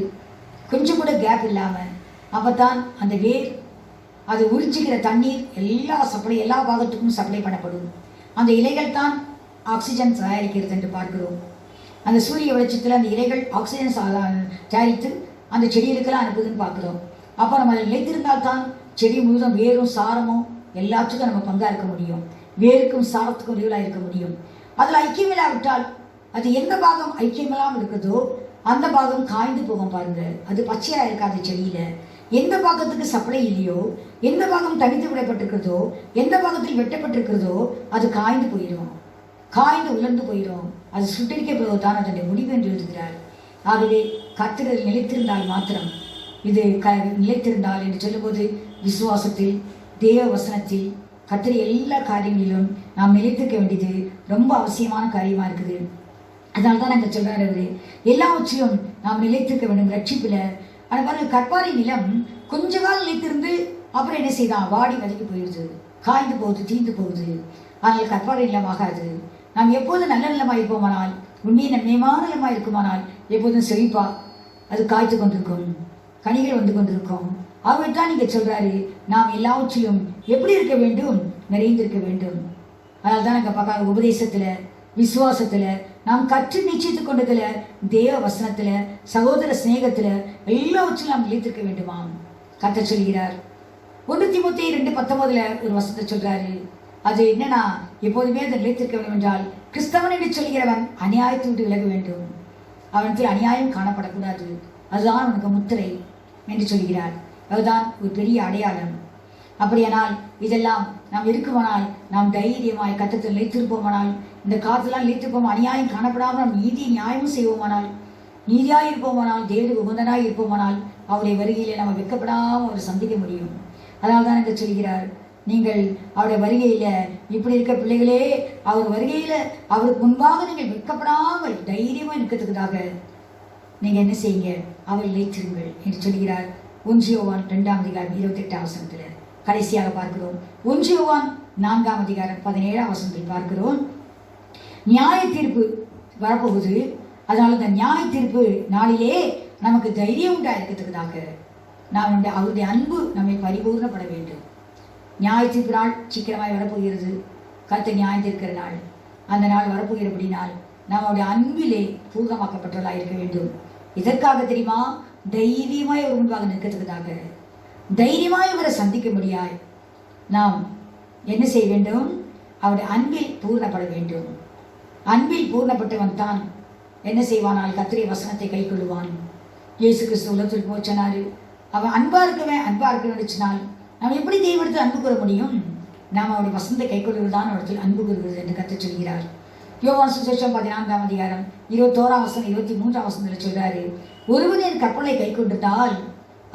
கொஞ்சம் கூட கேப் இல்லாமல் அப்பதான் அந்த வேர் அது உறிஞ்சிக்கிற தண்ணீர் எல்லா பாகத்துக்கும் சப்ளை பண்ணப்படும். அந்த இலைகள் தான் ஆக்சிஜன் தயாரிக்கிறது என்று பார்க்கிறோம். அந்த சூரிய வெளிச்சத்தில் அந்த இலைகள் ஆக்சிஜன் தயாரித்து அந்த செடிகளுக்கெல்லாம் அனுப்புதுன்னு பார்க்குறோம். அப்போ நம்ம நிலைத்திருந்தால்தான் செடி முழுதும் வேரும் சாரமும் எல்லாத்துக்கும் நம்ம பங்காக இருக்க முடியும். வேருக்கும் சாரத்துக்கும் உரியலாக இருக்க முடியும். அதில் ஐக்கியமில்லாவிட்டால் அது எந்த பாகம் ஐக்கியமில்லாமல் இருக்குதோ அந்த பாகம் காய்ந்து போகும். பாருங்க, அது பச்சையாக இருக்காது செடியில். எந்த பாகத்துக்கு சப்ளை இல்லையோ, எந்த பாகம் தனித்து விடப்பட்டிருக்கிறதோ, எந்த பாகத்தில் வெட்டப்பட்டிருக்கிறதோ அது காய்ந்து போயிடும், காய்ந்து உலர்ந்து போயிடும். அது சுட்டரிக்கப்படுவதுதான் அதனுடைய முடிவு என்று எழுதுகிறார். ஆகவே கர்த்தரில் நிலைத்திருந்தால் மாத்திரம் இது நிலைத்திருந்தால் என்று சொல்லும்போது விசுவாசத்தில், தேவ வசனத்தில், கர்த்தர் எல்லா காரியங்களிலும் நாம் நிலைத்திருக்க வேண்டியது ரொம்ப அவசியமான காரியமாக இருக்குது. அதனால தான் நாங்கள் சொல்கிறார் அவரு எல்லாவற்றிலும் நாம் நிலைத்திருக்க வேண்டும். ரட்சிப்பில் அது பாருங்க, கற்பாறை நிலம் கொஞ்ச காலம் நிலைத்திருந்து அப்புறம் என்ன செய்தான், வாடி வதக்கி போயிடுது, காய்ந்து போகுது, தீந்து போகுது. ஆனால் கற்பாறை நிலம் ஆகாது. நாம் எப்போதும் நல்ல நிலமாக இருப்போமானால், உண்மையை நன்மையமான நிலமாக இருக்குமானால் எப்போதும் செழிப்பா அது காய்த்து கொண்டிருக்கும், கனிகள் வந்து கொண்டிருக்கும். அவர் தான் நீங்கள் சொல்கிறாரு நாம் எல்லாவற்றிலும் எப்படி இருக்க வேண்டும், நிறைந்திருக்க வேண்டும். அதனால தான் நாங்கள் பார்க்க உபதேசத்தில், விசுவாசத்தில், நாம் கற்று நிச்சயித்து கொண்டதில், தேவ வசனத்தில், சகோதர சிநேகத்தில் எல்லாவற்றிலும் நாம் நிலைத்திருக்க வேண்டுமாம். கர்த்தர் சொல்கிறார். 1 தீமோத்தேயு 2:19 ஒரு வசனத்தை சொல்றாரு. அது என்னன்னா, எப்போதுமே அதை நிலைத்திருக்க வேண்டும் என்றால் கிறிஸ்தவன் என்று சொல்கிறவன் அநியாயத்தை விட்டு விலக வேண்டும். அவனத்தில் அநியாயம் காணப்படக்கூடாது. அதுதான் அவனுக்கு முத்திரை என்று சொல்கிறார். அதுதான் ஒரு பெரிய அடையாளம். அப்படியானால் இதெல்லாம் நாம் இருக்குமானால், நாம் தைரியமாய் கர்த்தரில் நிலைத்திருப்போமானால், இந்த காலத்திலாம் நிலைத்திருப்போம், அநியாயம் காணப்படாமல் நாம் நீதி நியாயமும் செய்வோமானால், நீதியாக இருப்போமானால், தேவனுக்கு உகந்தனாய் இருப்போமானால், அவருடைய வருகையிலே நம்ம வெட்கப்படாமல் அவரை சந்திக்க முடியும். அதனால தான் எனக்கு சொல்கிறார், நீங்கள் அவருடைய வருகையில் இப்படி இருக்க பிள்ளைகளே, அவர் வருகையில் அவருக்கு முன்பாக நீங்கள் வெட்கப்படாமல் தைரியமாக இருக்கிறதுக்காக நீங்கள் என்ன செய்யுங்க, அவர் நிலைத்திருங்கள் என்று சொல்கிறார். 1 யோவான் 2:28 கடைசியாக பார்க்கிறோம். 1 யோவான் 4:17 பார்க்கிறோம். நியாய தீர்ப்பு வரப்போகுது. அதனால இந்த நியாய தீர்ப்பு நாளிலே நமக்கு தைரியம் உண்டாயிருக்கிறதுக்காக நாம் அவருடைய அன்பு நம்மை பரிபூர்ணப்பட வேண்டும். நியாய தீர்ப்பு நாள் சீக்கிரமாய் வரப்போகிறது. கர்த்தர் நியாயம் தீர்க்கிற நாள். அந்த நாள் வரப்போகிறபடினால் நாம் அவருடைய அன்பிலே பூர்ணமாக்கப்பட்டவர்களாக இருக்க வேண்டும். இதற்காக தெரியுமா, தைரியமாய் அவர் முன்பாக நிற்கிறதுக்காக, தைரியமாய் அவரை சந்திக்க முடியாய் நாம் என்ன செய்ய வேண்டும், அவருடைய அன்பில் பூர்ணப்பட வேண்டும். அன்பில் பூர்ணப்பட்டவன் தான் என்ன செய்வானால் கர்த்தருடைய வசனத்தை கை கொள்ளுவான். இயேசு கிறிஸ்து உலகத்தில் போச்சனாரு, அவன் அன்பா இருக்கணும்னு நினைச்சினால் நாம் எப்படி தெய்வத்தில் அன்பு கூற முடியும்? நாம் அவருடைய வசனத்தை கை கொள்வதுதான் அவரிடத்தில் அன்பு கூறுகிறது என்று கர்த்தர் சொல்கிறார். யோவான் சுவிசேஷம் 14:23 சொல்றாரு, ஒருவன் என் கற்பனை கை கொண்டுட்டால்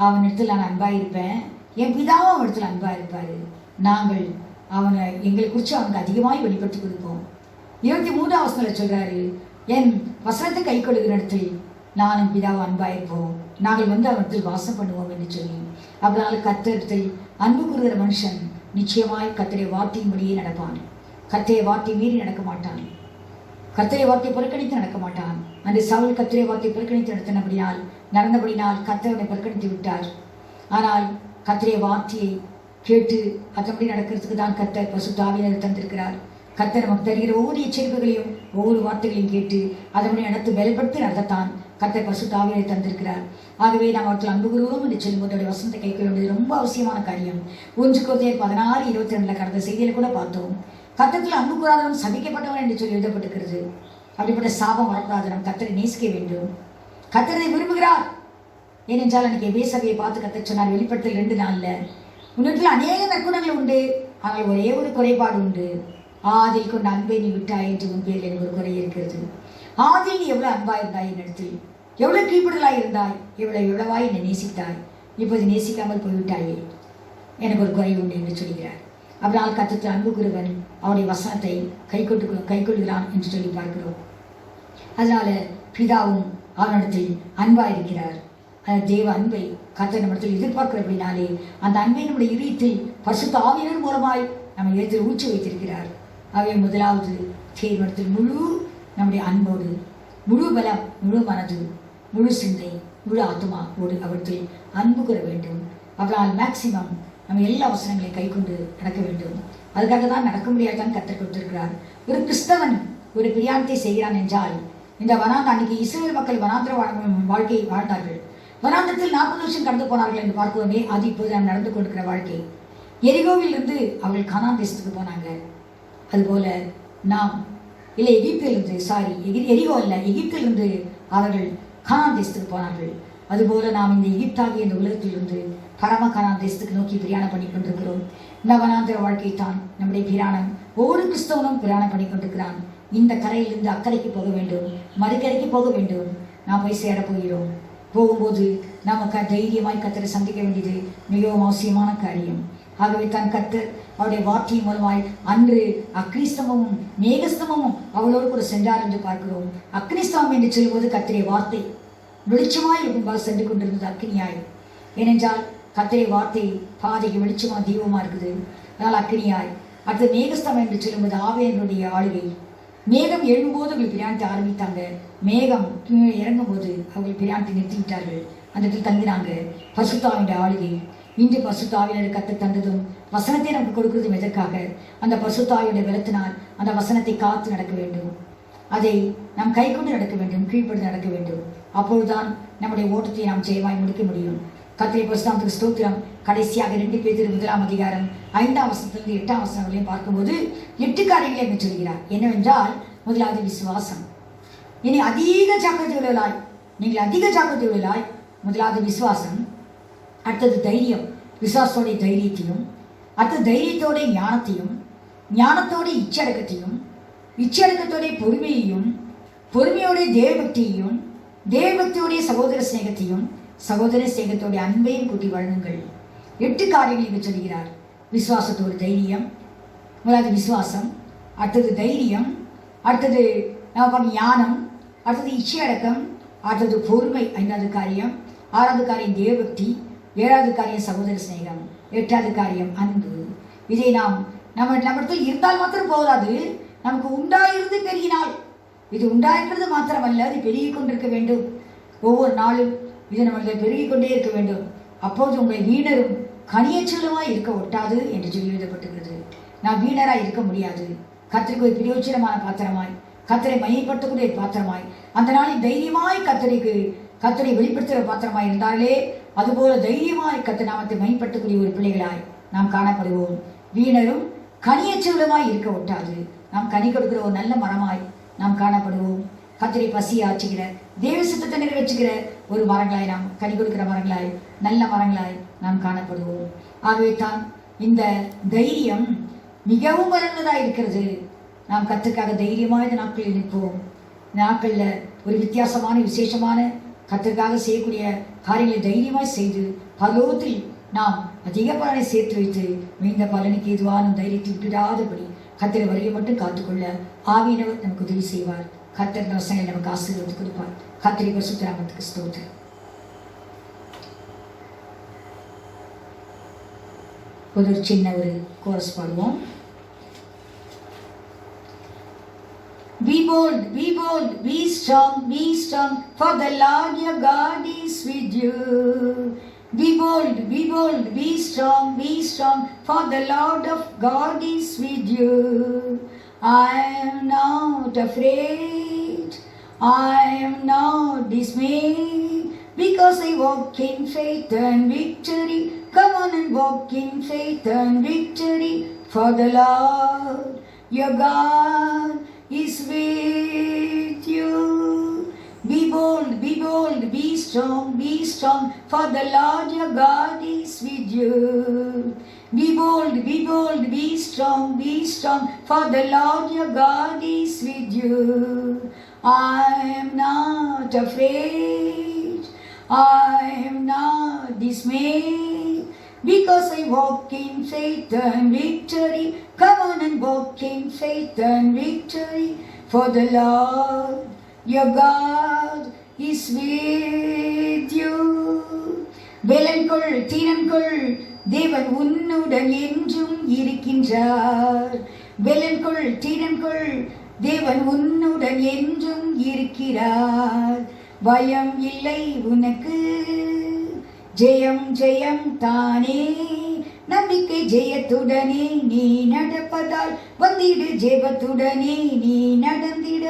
அவன் இடத்தில் நான் அன்பாயிருப்பேன், என் பிதாவும் அவன் இடத்தில் அன்பா இருப்பாரு. நாங்கள் அவனை எங்களை குறித்து அவனுக்கு அதிகமாய் வெளிப்படுத்தி கொடுப்போம். 23 சொல்றாரு, என் வசனத்தை கை கொள்ளுகிற இடத்தில் நானும் பிதாவும் அன்பாயிருப்போம், நாங்கள் அவனிடத்தில் வாசம் பண்ணுவோம் என்று சொல்லி. அதனால கர்த்தரிடத்தில் அன்பு கூறுகிற மனுஷன் நிச்சயமாய் கர்த்தருடைய வார்த்தையின்படியே நடப்பான். கர்த்தருடைய வார்த்தை மீறி நடக்க மாட்டான். கர்த்தருடைய வார்த்தை புறக்கணித்து நடக்க மாட்டான். அந்த சவுல் கர்த்தருடைய வார்த்தை புறக்கணித்து நடந்தபடினால் கர்த்தரை புறக்கணித்து விட்டார். ஆனால் கர்த்தருடைய வார்த்தையை கேட்டு அதன்படி நடக்கிறதுக்கு தான் கர்த்தர் பரிசுத்த ஆவியானவரை தந்திருக்கிறார். கர்த்தர் நமக்கு தருகிற ஒவ்வொரு எச்சரிப்புகளையும் ஒவ்வொரு வார்த்தைகளையும் கேட்டு அதன்படி நடத்து பலப்படுத்தி நடத்தத்தான் கர்த்தர் பரிசுத்த ஆவியானவரை தந்திருக்கிறார். ஆகவே நாம் அவர்கள் அன்பு கூறுவோம் என்று சொல்லும்போது வசனத்தை கை கொள்ள வேண்டியது ரொம்ப அவசியமான காரியம். 1 கொரிந்தியர் 16:22 கடந்த செய்தியில் கூட பார்த்தோம். கர்த்தரில் அன்பு கூறாதவன் சபிக்கப்பட்டவன் என்று சொல்லி எழுதப்பட்டிருக்கிறது. அப்படிப்பட்ட சாபம் வரக்கூடாது. நாம் கர்த்தரை நேசிக்க வேண்டும். கர்த்தரை விரும்புகிறார். ஏனென்றால் அன்றைக்கி எபேசபையை பார்த்து கர்த்தர் சொன்னார், வெளிப்படுத்தல் 2:4, உன்னிடத்தில் அநேக நற்குணங்கள் உண்டு, ஆனால் ஒரே ஒரு குறைபாடு உண்டு, ஆதில் கொண்ட அன்பை நீ விட்டாய் என்று உன் பேரில் எனக்கு ஒரு குறை இருக்கிறது. ஆதில் நீ எவ்வளோ அன்பாக இருந்தாய் என்னிடத்தில், எவ்வளோ கீழ்ப்படுதலாக இருந்தாய், எவ்வளவாய் என்னை நேசித்தாய், இப்போது நேசிக்காமல் போய்விட்டாயே, எனக்கு ஒரு குறை உண்டு என்று சொல்கிறார். அதனால் கர்த்தரில் அன்பு கூறுவன் அவருடைய வசனத்தை கை கொள்கிறான் என்று சொல்லி பார்க்கிறோம். அதனால பிதாவும் அவனிடத்தில் அன்பாக இருக்கிறார். தேவ அன்பை கர்த்தர் நம்மிடத்தில் எதிர்பார்க்கிறபடினாலே அந்த அன்பை நம்முடைய இதயத்தில் பரிசுத்த ஆவியினர் மூலமாய் நம்ம இதயத்தில் ஊற்றி வைத்திருக்கிறார். ஆகவே முதலாவது தேவனிடத்தில் முழு நம்முடைய அன்போடு, முழு பலம், முழு மனது, முழு சிந்தை, முழு ஆத்மாவோடு அவற்றில் அன்பு கூற வேண்டும். அவரால் மேக்சிமம் நம்ம எல்லா அவசரங்களையும் கை கொண்டு நடக்க வேண்டும். அதுக்காக தான் நடக்க முடியாதான் கற்றுக் கொடுத்திருக்கிறார். ஒரு கிறிஸ்தவன் ஒரு பிரயாணத்தை செய்கிறான் என்றால், இந்த அன்னைக்கு இஸ்ரேல் மக்கள் வனாந்திர வாழ்க்கையை வாழ்ந்தார்கள். வனாந்திரத்தில் 40 வருஷம் கடந்து போனார்கள் என்று பார்க்குவோமே, அது இப்போது நாம் நடந்து கொண்டிருக்கிற வாழ்க்கை. எரிகோவில் இருந்து அவர்கள் கானான் தேசத்துக்கு போனாங்க. அதுபோல நாம் இல்லை எரிகோ அல்ல, எகிப்திலிருந்து அவர்கள் கானான் தேசத்துக்கு போனார்கள். அதுபோல நாம் இந்த எகிப்தாகிய இந்த உலகத்திலிருந்து பரம கானான் தேசத்துக்கு நோக்கி பிரயாணம் பண்ணி கொண்டிருக்கிறோம். இந்த வனாந்திர வாழ்க்கைத்தான் நம்முடைய பிரயாணம். ஒவ்வொரு கிறிஸ்தவனும் பிரயாணம் பண்ணி கொண்டிருக்கிறான். இந்த கரையிலிருந்து அக்கறைக்கு போக வேண்டும், மறுக்கரைக்கு போக வேண்டும். நாம் போய் சேர போகிறோம். போகும்போது நமக்கு தைரியமாய் கர்த்தரை சந்திக்க வேண்டியது மிகவும் அவசியமான காரியம். ஆகவே தான் கர்த்தர் அவருடைய வார்த்தையின் மூலமாய் அன்று அக்னிஸ்தம்பமும் மேகஸ்தம்பமும் அவளோடு கூட சென்றார் என்று பார்க்கிறோம். அக்னிஸ்தம்பம் என்று சொல்லும்போது கர்த்தருடைய வார்த்தை வெளிச்சமாய் முன்பாக சென்று கொண்டிருந்தது அக்னியாய். ஏனென்றால் கர்த்தருடைய வார்த்தை பாதைக்கு வெளிச்சமா தீபமா இருக்குது. அதனால் அக்னியாய். அடுத்து மேகஸ்தம்பம் என்று சொல்லும்போது ஆவியானவருடைய ஆளுகை. மேகம் எழும்போது அவர்கள் பிரயாணத்தை ஆரம்பித்தாங்க. மேகம் இறங்கும் போது அவர்கள் பிரயாணத்தை நிறுத்திவிட்டார்கள். அந்த இடத்தில் தங்கினாங்க. பரிசுத்த ஆவியுடைய ஆளுகை. இன்று பரிசுத்த ஆவியானவர் கர்த்தர் தந்ததும் வசனத்தை நமக்கு கொடுக்கிறதும் எதற்காக? அந்த பரிசுத்த ஆவியுடைய பலத்தினால் அந்த வசனத்தை காத்து நடக்க வேண்டும். அதை நாம் கை கொண்டு நடக்க வேண்டும், கீழ்ப்படி நடக்க வேண்டும். அப்பொழுதுதான் நம்முடைய ஓட்டத்தை நாம் ஜெயமாய் முடிக்க முடியும். கர்த்தருடைய பரிசுத்தத்துக்கு ஸ்தோத்திரம். கடைசியாக 2 பேதுரு 1ஆம் அதிகாரம் 5ஆம் வசனத்திலிருந்து 8ஆம் வசனம் வரையும் பார்க்கும்போது 8 காரியங்களை என்று சொல்கிறார். என்னவென்றால், முதலாவது விசுவாசம். இனி அதிக ஜாக்கிரதை உள்ளவர்களாய், நீங்கள் அதிக ஜாக்கிரதை உள்ளவர்களாய். முதலாவது விசுவாசம். அடுத்தது தைரியம். விசுவாசத்தோடைய தைரியத்தையும், அடுத்தது தைரியத்தோட ஞானத்தையும், ஞானத்தோட இச்சடக்கத்தையும், இச்சடக்கத்தோடைய பொறுமையையும், பொறுமையோட தேவபக்தியையும், தேவபக்தியோடைய சகோதர சிநேகத்தையும், சகோதர சிநேகத்தோடைய அன்பையும் கூட்டி வழங்குங்கள். 8 காரியங்கள் இங்கு சொல்கிறார். விசுவாசத்தோடு தைரியம். முதலாவது விசுவாசம், அடுத்தது தைரியம், அடுத்தது ஞானம், அடுத்தது இச்சையடக்கம், அடுத்தது பொறுமை 5வது காரியம், 6வது காரியம் தேவபக்தி, 7வது காரியம் சகோதர சிநேகம், 8வது காரியம் அன்பு. இதை நம்மிடத்தில் இருந்தால் மாத்திரம் போதாது, நமக்கு உண்டாயிருந்து பெருகினால். இது உண்டாயிருக்கிறது மாத்திரமல்ல, அது பெருகிக் கொண்டிருக்க வேண்டும். ஒவ்வொரு நாளும் இது நம்மளை பெருகிக் கொண்டே இருக்க வேண்டும். அப்போது உங்களை வீணரும் கனியச்சலுமாய் இருக்க ஒட்டாது என்று சொல்லி எழுதப்பட்டுகிறது. நான் வீணராய் இருக்க முடியாது. கர்த்தருக்கு ஒரு பிரயோஜனமான பாத்திரமாய், கர்த்தரை மையப்படுத்தக்கூடிய பாத்திரமாய், அந்த நாளில் தைரியமாய் கர்த்தரை வெளிப்படுத்துகிற பாத்திரமாய் இருந்தாலே, அதுபோல தைரியமாய் கர்த்தர் நாமத்தை மையப்படுத்தக்கூடிய ஒரு பிள்ளைகளாய் நாம் காணப்படுவோம். வீணரும் கனியச்சலுமாய் இருக்க ஒட்டாது. நாம் கனி கொடுக்கிற ஒரு நல்ல மரமாய் நாம் காணப்படுவோம். கர்த்தரை பசி ஆற்றுகிற, தேவ சித்தத்தை நிறைவேற்றுகிற ஒரு மரங்களாய், நாம் கனி கொடுக்கிற மரங்களாய், நல்ல மரங்களாய் நாம் காணப்படுவோம். ஆகவே தான் இந்த தைரியம் மிகவும் வளர்ந்ததாக இருக்கிறது. நாம் கர்த்தருக்காக தைரியமாக இந்த நாட்களில் நிற்போம். இந்த நாட்களில் ஒரு வித்தியாசமான விசேஷமான கர்த்தருக்காக செய்யக்கூடிய காரியங்களை தைரியமாய் செய்து பரலோகத்தில் நாம் அதிக பலனை சேர்த்து வைத்து மீந்த பலனுக்கு எதுவான தைரியத்தை விட்டுடாதபடி கர்த்தரை வருகை மட்டும் காத்துக்கொள்ள ஆவியானவர் நமக்கு உதவி செய்வார். கர்த்தர் வசனங்களை நமக்கு ஆசீர்வாதம் கொடுப்பார். கர்த்தரை பரிசுத்த நாமத்துக்கு ஸ்தோத்திரம். ஒரு சின்ன ஒரு கோரஸ் பாடுவோம். Be bold, be bold, be strong, for the Lord your God is with you. Be bold, be strong, for the Lord of God is with you. I am not afraid, I am not dismayed, because I walk in faith and victory. Come on and walk in faith and victory, for the Lord your God is with you. Be bold, be strong, for the Lord your God is with you. Be bold, be strong, for the Lord your God is with you. I am not afraid, I am not dismayed, because I walk in faith and victory. Come on and walk in faith and victory, for the Lord your God is with you. வேலன்கொள் தீரன்கொள் தேவன் உன்னுடன் என்றும் இருக்கின்றார். வேலன்கொள் தீரன்கொள் தேவன் உன்னுடன் என்றும் இருக்கிறார். பயம் இல்லை உனக்கு, ஜெயம் ஜெயம் தானே. நம்பிக்கை ஜெயத்துடனே நீ நடப்பதால் வந்திடு, ஜெபத்துடனே நீ நடந்திட.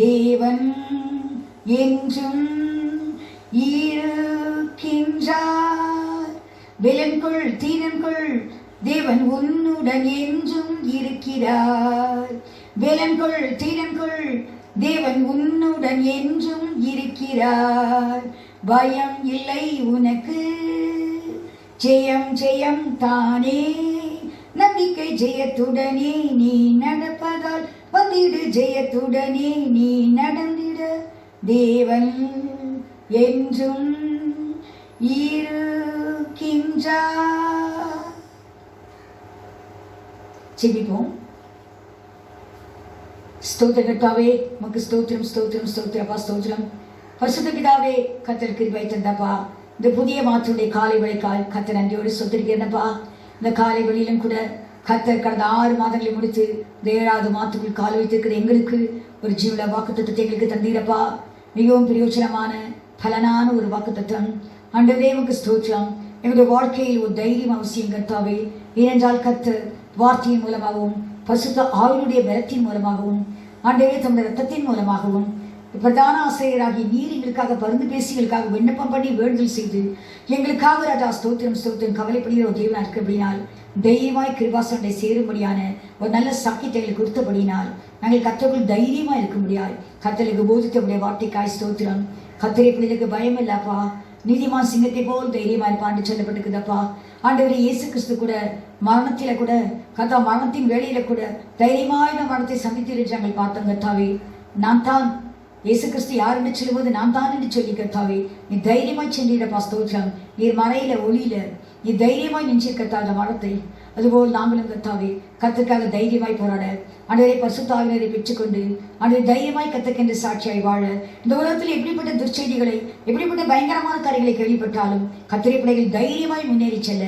தேவன் என்றும் இருக்கின்றார். வேலன்கொள் தீரன்கொள் தேவன் உன்னுடன் என்றும் இருக்கிறார். வேலன்கொள் தீரன்கொள் தேவன் உன்னுடன் என்றும் இருக்கிறார். பயம் இல்லை உனக்கு, ஜெயம் ஜெயம் தானே. நம்பிக்கை ஜெயத்துடனே நீ நடப்பதால் வந்திடு, ஜெயத்துடனே நீ நடந்திட. தேவன் என்றும் இருக்கின்றார். ஜெபிப்போம். ஸ்தோத்திர கர்த்தாவே, உமக்கு ஸ்தோத்திரம் ஸ்தோத்திரம் ஸ்தோத்திரப்பா ஸ்தோத்திரம். பரிசுத்த பிதாவே, கர்த்தர் கிருபை தந்தப்பா. இந்த புதிய மாதத்துடைய காலை வேளைக்காய் கர்த்தர் நன்றியோடு ஸ்தோத்திரிக்கிறேன்ப்பா. இந்த காலை வேளையிலும் கூட கர்த்தர் கடந்த 6 மாதங்களை முடித்து இந்த 7வது மாதத்துக்குள் கால் வைத்திருக்கிற எங்களுக்கு ஒரு ஜீவன வாக்குத்தத்தத்தை எங்களுக்கு தந்தீரப்பா. மிகவும் பிரயோஜனமான பலனான ஒரு வாக்குத்தத்தம். ஆண்டவரே உமக்கு ஸ்தோத்திரம். எங்களுடைய வாழ்க்கையில் ஒரு தைரியம் அவசியம் கர்த்தாவே. ஏனென்றால் கர்த்தர் வார்த்தையின் மூலமாகவும் பரிசுத்த ஆவியுடைய பலத்தின் மூலமாகவும் ஆண்டவரே தம்முடைய ரத்தத்தின் மூலமாகவும் பிரதான ஆசிரியராகி நீர் எங்களுக்காக பருந்து பேசி எங்களுக்காக விண்ணப்பம் பண்ணி வேண்டுதல் செய்து எங்களுக்காக ராஜா ஸ்தோத்திரம் ஸ்தோத்திரம் கவலைப்படுகிற ஒரு தேவனாக இருக்கிறபடினால் தைரியமாய் கிருபாசனை சேரும்படியான ஒரு நல்ல சாக்கியத்தை எங்களுக்கு கொடுத்தபடினால் நாங்கள் கர்த்தருக்குள் தைரியமாக இருக்க முடியாது. கர்த்தருக்கு போதித்தபடிய வார்த்தைக்காய் ஸ்தோத்திரம். கர்த்தரை பிள்ளைகளுக்கு பயம் இல்லப்பா. நீதிமான் சிங்கத்தை போல் தைரியமா இருப்பான்னு சொல்லப்பட்டிருக்குதப்பா. ஆண்டவரே இயேசு கிறிஸ்து கூட மரணத்தில கூட கர்த்தா மரணத்தின் வேளையில கூட தைரியமாய் இந்த மரணத்தை சந்தித்து நாங்கள் பார்த்தோம் கர்த்தாவே. நான் தான் இயேசு கிறிஸ்து யார் என்று சொல்லும்போது நான் தான் என்று சொல்லி கர்த்தாவே நீ தைரியமாய் சென்றிடப்பா ஸ்தோத்திரம். நீர் மறையில ஒளியில நீ தைரியமாய் நினைச்சிருக்கத்தா அந்த மரத்தை. அதுபோல் நாங்களும் கர்த்தாவே கர்த்தருக்காக தைரியமாய் போராட ஆண்டவரே பரிசுத்த ஆவியானவரை பெற்றுக்கொண்டு ஆண்டவரே தைரியமாய் கர்த்தருக்கென்று சாட்சியாய் வாழ இந்த உலகத்தில் எப்படிப்பட்ட துர்ச்செய்திகளை எப்படிப்பட்ட பயங்கரமான காரியங்களை கேள்விப்பட்டாலும் கர்த்தரை பிள்ளைகள் தைரியமாய் முன்னேறி செல்ல.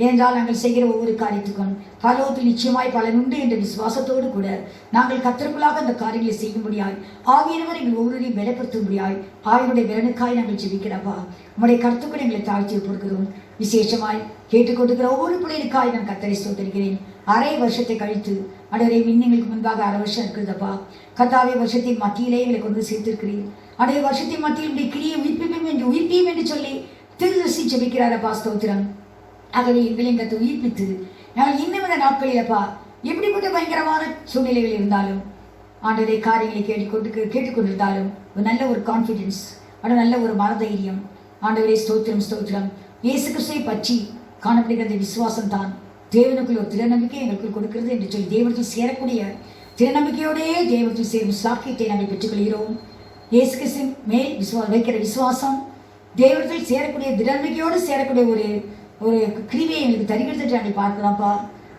ஏனென்றால் நாங்கள் செய்கிற ஒவ்வொரு காரியத்துக்கும் பரலோகத்தில் நிச்சயமாய் பலன் உண்டு என்ற விசுவாசத்தோடு கூட நாங்கள் கர்த்தருக்குள்ளாக அந்த காரியங்களை செய்யும்படியாய் ஆவியானவர் எங்கள் ஒவ்வொருவரையும் பலப்படுத்தும்படியாய் ஆவியுடைய பலனுக்காய் நாங்கள் ஜெபிக்கிறப்பா. உம்முடைய கருத்துக்கள் எங்களை தாழ்த்தி கொடுக்கிறோம். விசேஷமாய் கேட்டுக்கொண்டிருக்கிற ஒவ்வொரு பிள்ளைகளுக்காய் நான் கர்த்தரை ஸ்தோத்திரிக்கிறேன். 1/2 வருஷத்தை கழித்து அடரே எங்களுக்கு முன்பாக 1/2 வருஷம் இருக்குதுப்பா. கர்த்தாவே வருஷத்தின் மத்தியிலே எங்களை கொண்டு சேர்த்திருக்கிறேன். அடைய வருஷத்தின் மத்தியில் உடைய கிரியை உயிர்ப்பியும் என்று சொல்லி திருதசி ஜெபிக்கிறாரப்பா ஸ்தோத்திரம். ஆகவே எங்களையும் கற்று உயிர்ப்பித்து நாங்கள் இன்னும் இந்த நாட்களிலப்பா எப்படிப்பட்ட பயங்கரமான சூழ்நிலைகள் இருந்தாலும் ஆண்டவரே காரியங்களை கேட்டுக்கொண்டிருந்தாலும் ஒரு நல்ல ஒரு கான்ஃபிடென்ஸ் நல்ல ஒரு மனதைரியம் ஆண்டவரே ஸ்தோத்திரம் ஸ்தோத்திரம். இயேசு கிறிஸ்துவை பற்றி காணப்படுகிற விசுவாசம் தான் தேவனுக்குள் ஒரு திறநம்பிக்கை எங்களுக்கு கொடுக்கிறது என்று சொல்லி தேவனத்தில் சேரக்கூடிய திறநம்பிக்கையோடே தேவனத்தில் சேரும் சாக்கியத்தை நாங்கள் பெற்றுக்கொள்கிறோம். இயேசு கிறிஸ்துவின் மேல் வைக்கிற விசுவாசம் தேவனத்தில் சேரக்கூடிய திறநம்பிக்கையோடு சேரக்கூடிய ஒரு கிருவியை எங்களுக்கு தருகிறது நாங்கள் பார்க்கலாம்ப்பா.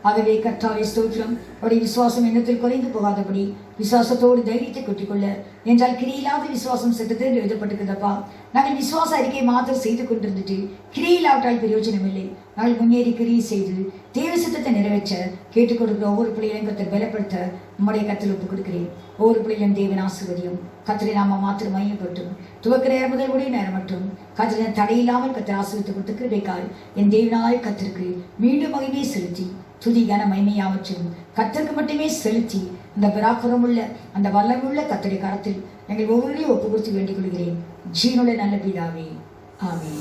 ஆகவே கர்த்தாவே ஸ்தோத்திரம். அவருடைய விசுவாசம் எண்ணத்தில் குறைந்து போகாதபடி விசுவாசத்தோடு தைரியத்தை கொட்டிக்கொள்ள என்றால் கிரியில்லாத விசுவாசம் செத்தது என்று எழுதப்பட்டிருக்கிறதப்பா. நாங்கள் விசுவாச அறிக்கை மாத்திரம் செய்து கொண்டிருந்துட்டு கிரியில்லாவிட்டால் பிரயோஜனம் இல்லை. நாங்கள் முன்னேறி கிரியை செய்து தேவ சித்தத்தை நிறைவேற்ற கேட்டுக்கொடுக்கிற ஒவ்வொரு பிள்ளைகளையும் கர்த்தர் பலப்படுத்த உம்முடைய கர்த்தரில் ஒப்புக் கொடுக்கிறேன். ஒவ்வொரு பிள்ளைகளும் தேவன் ஆசீர்வதியும். கர்த்தரை நாம மாத்திரம் மையப்பட்டும் துவக்க நேரம் முதல் உடைய நேரம் மட்டும் கர்த்தரை தடையில்லாமல் கர்த்தர் ஆசீர்வதித்து கொடுத்து கிருபைக்காய் என் தேவனாய் கர்த்தருக்கு மீண்டும் மகிமையை செலுத்தி துதி கன மகிமையாவற்றும் கர்த்தருக்கு மட்டுமே செலுத்தி அந்த பராக்கிரமுள்ள அந்த வல்லமுள்ள கர்த்தருடைய கரத்தில் எங்கள் ஒவ்வொருவரையும் ஒப்பு கொடுத்து வேண்டிக் கொள்கிறேன். ஜீவனுடைய நல்ல பிதாவே, ஆமென்.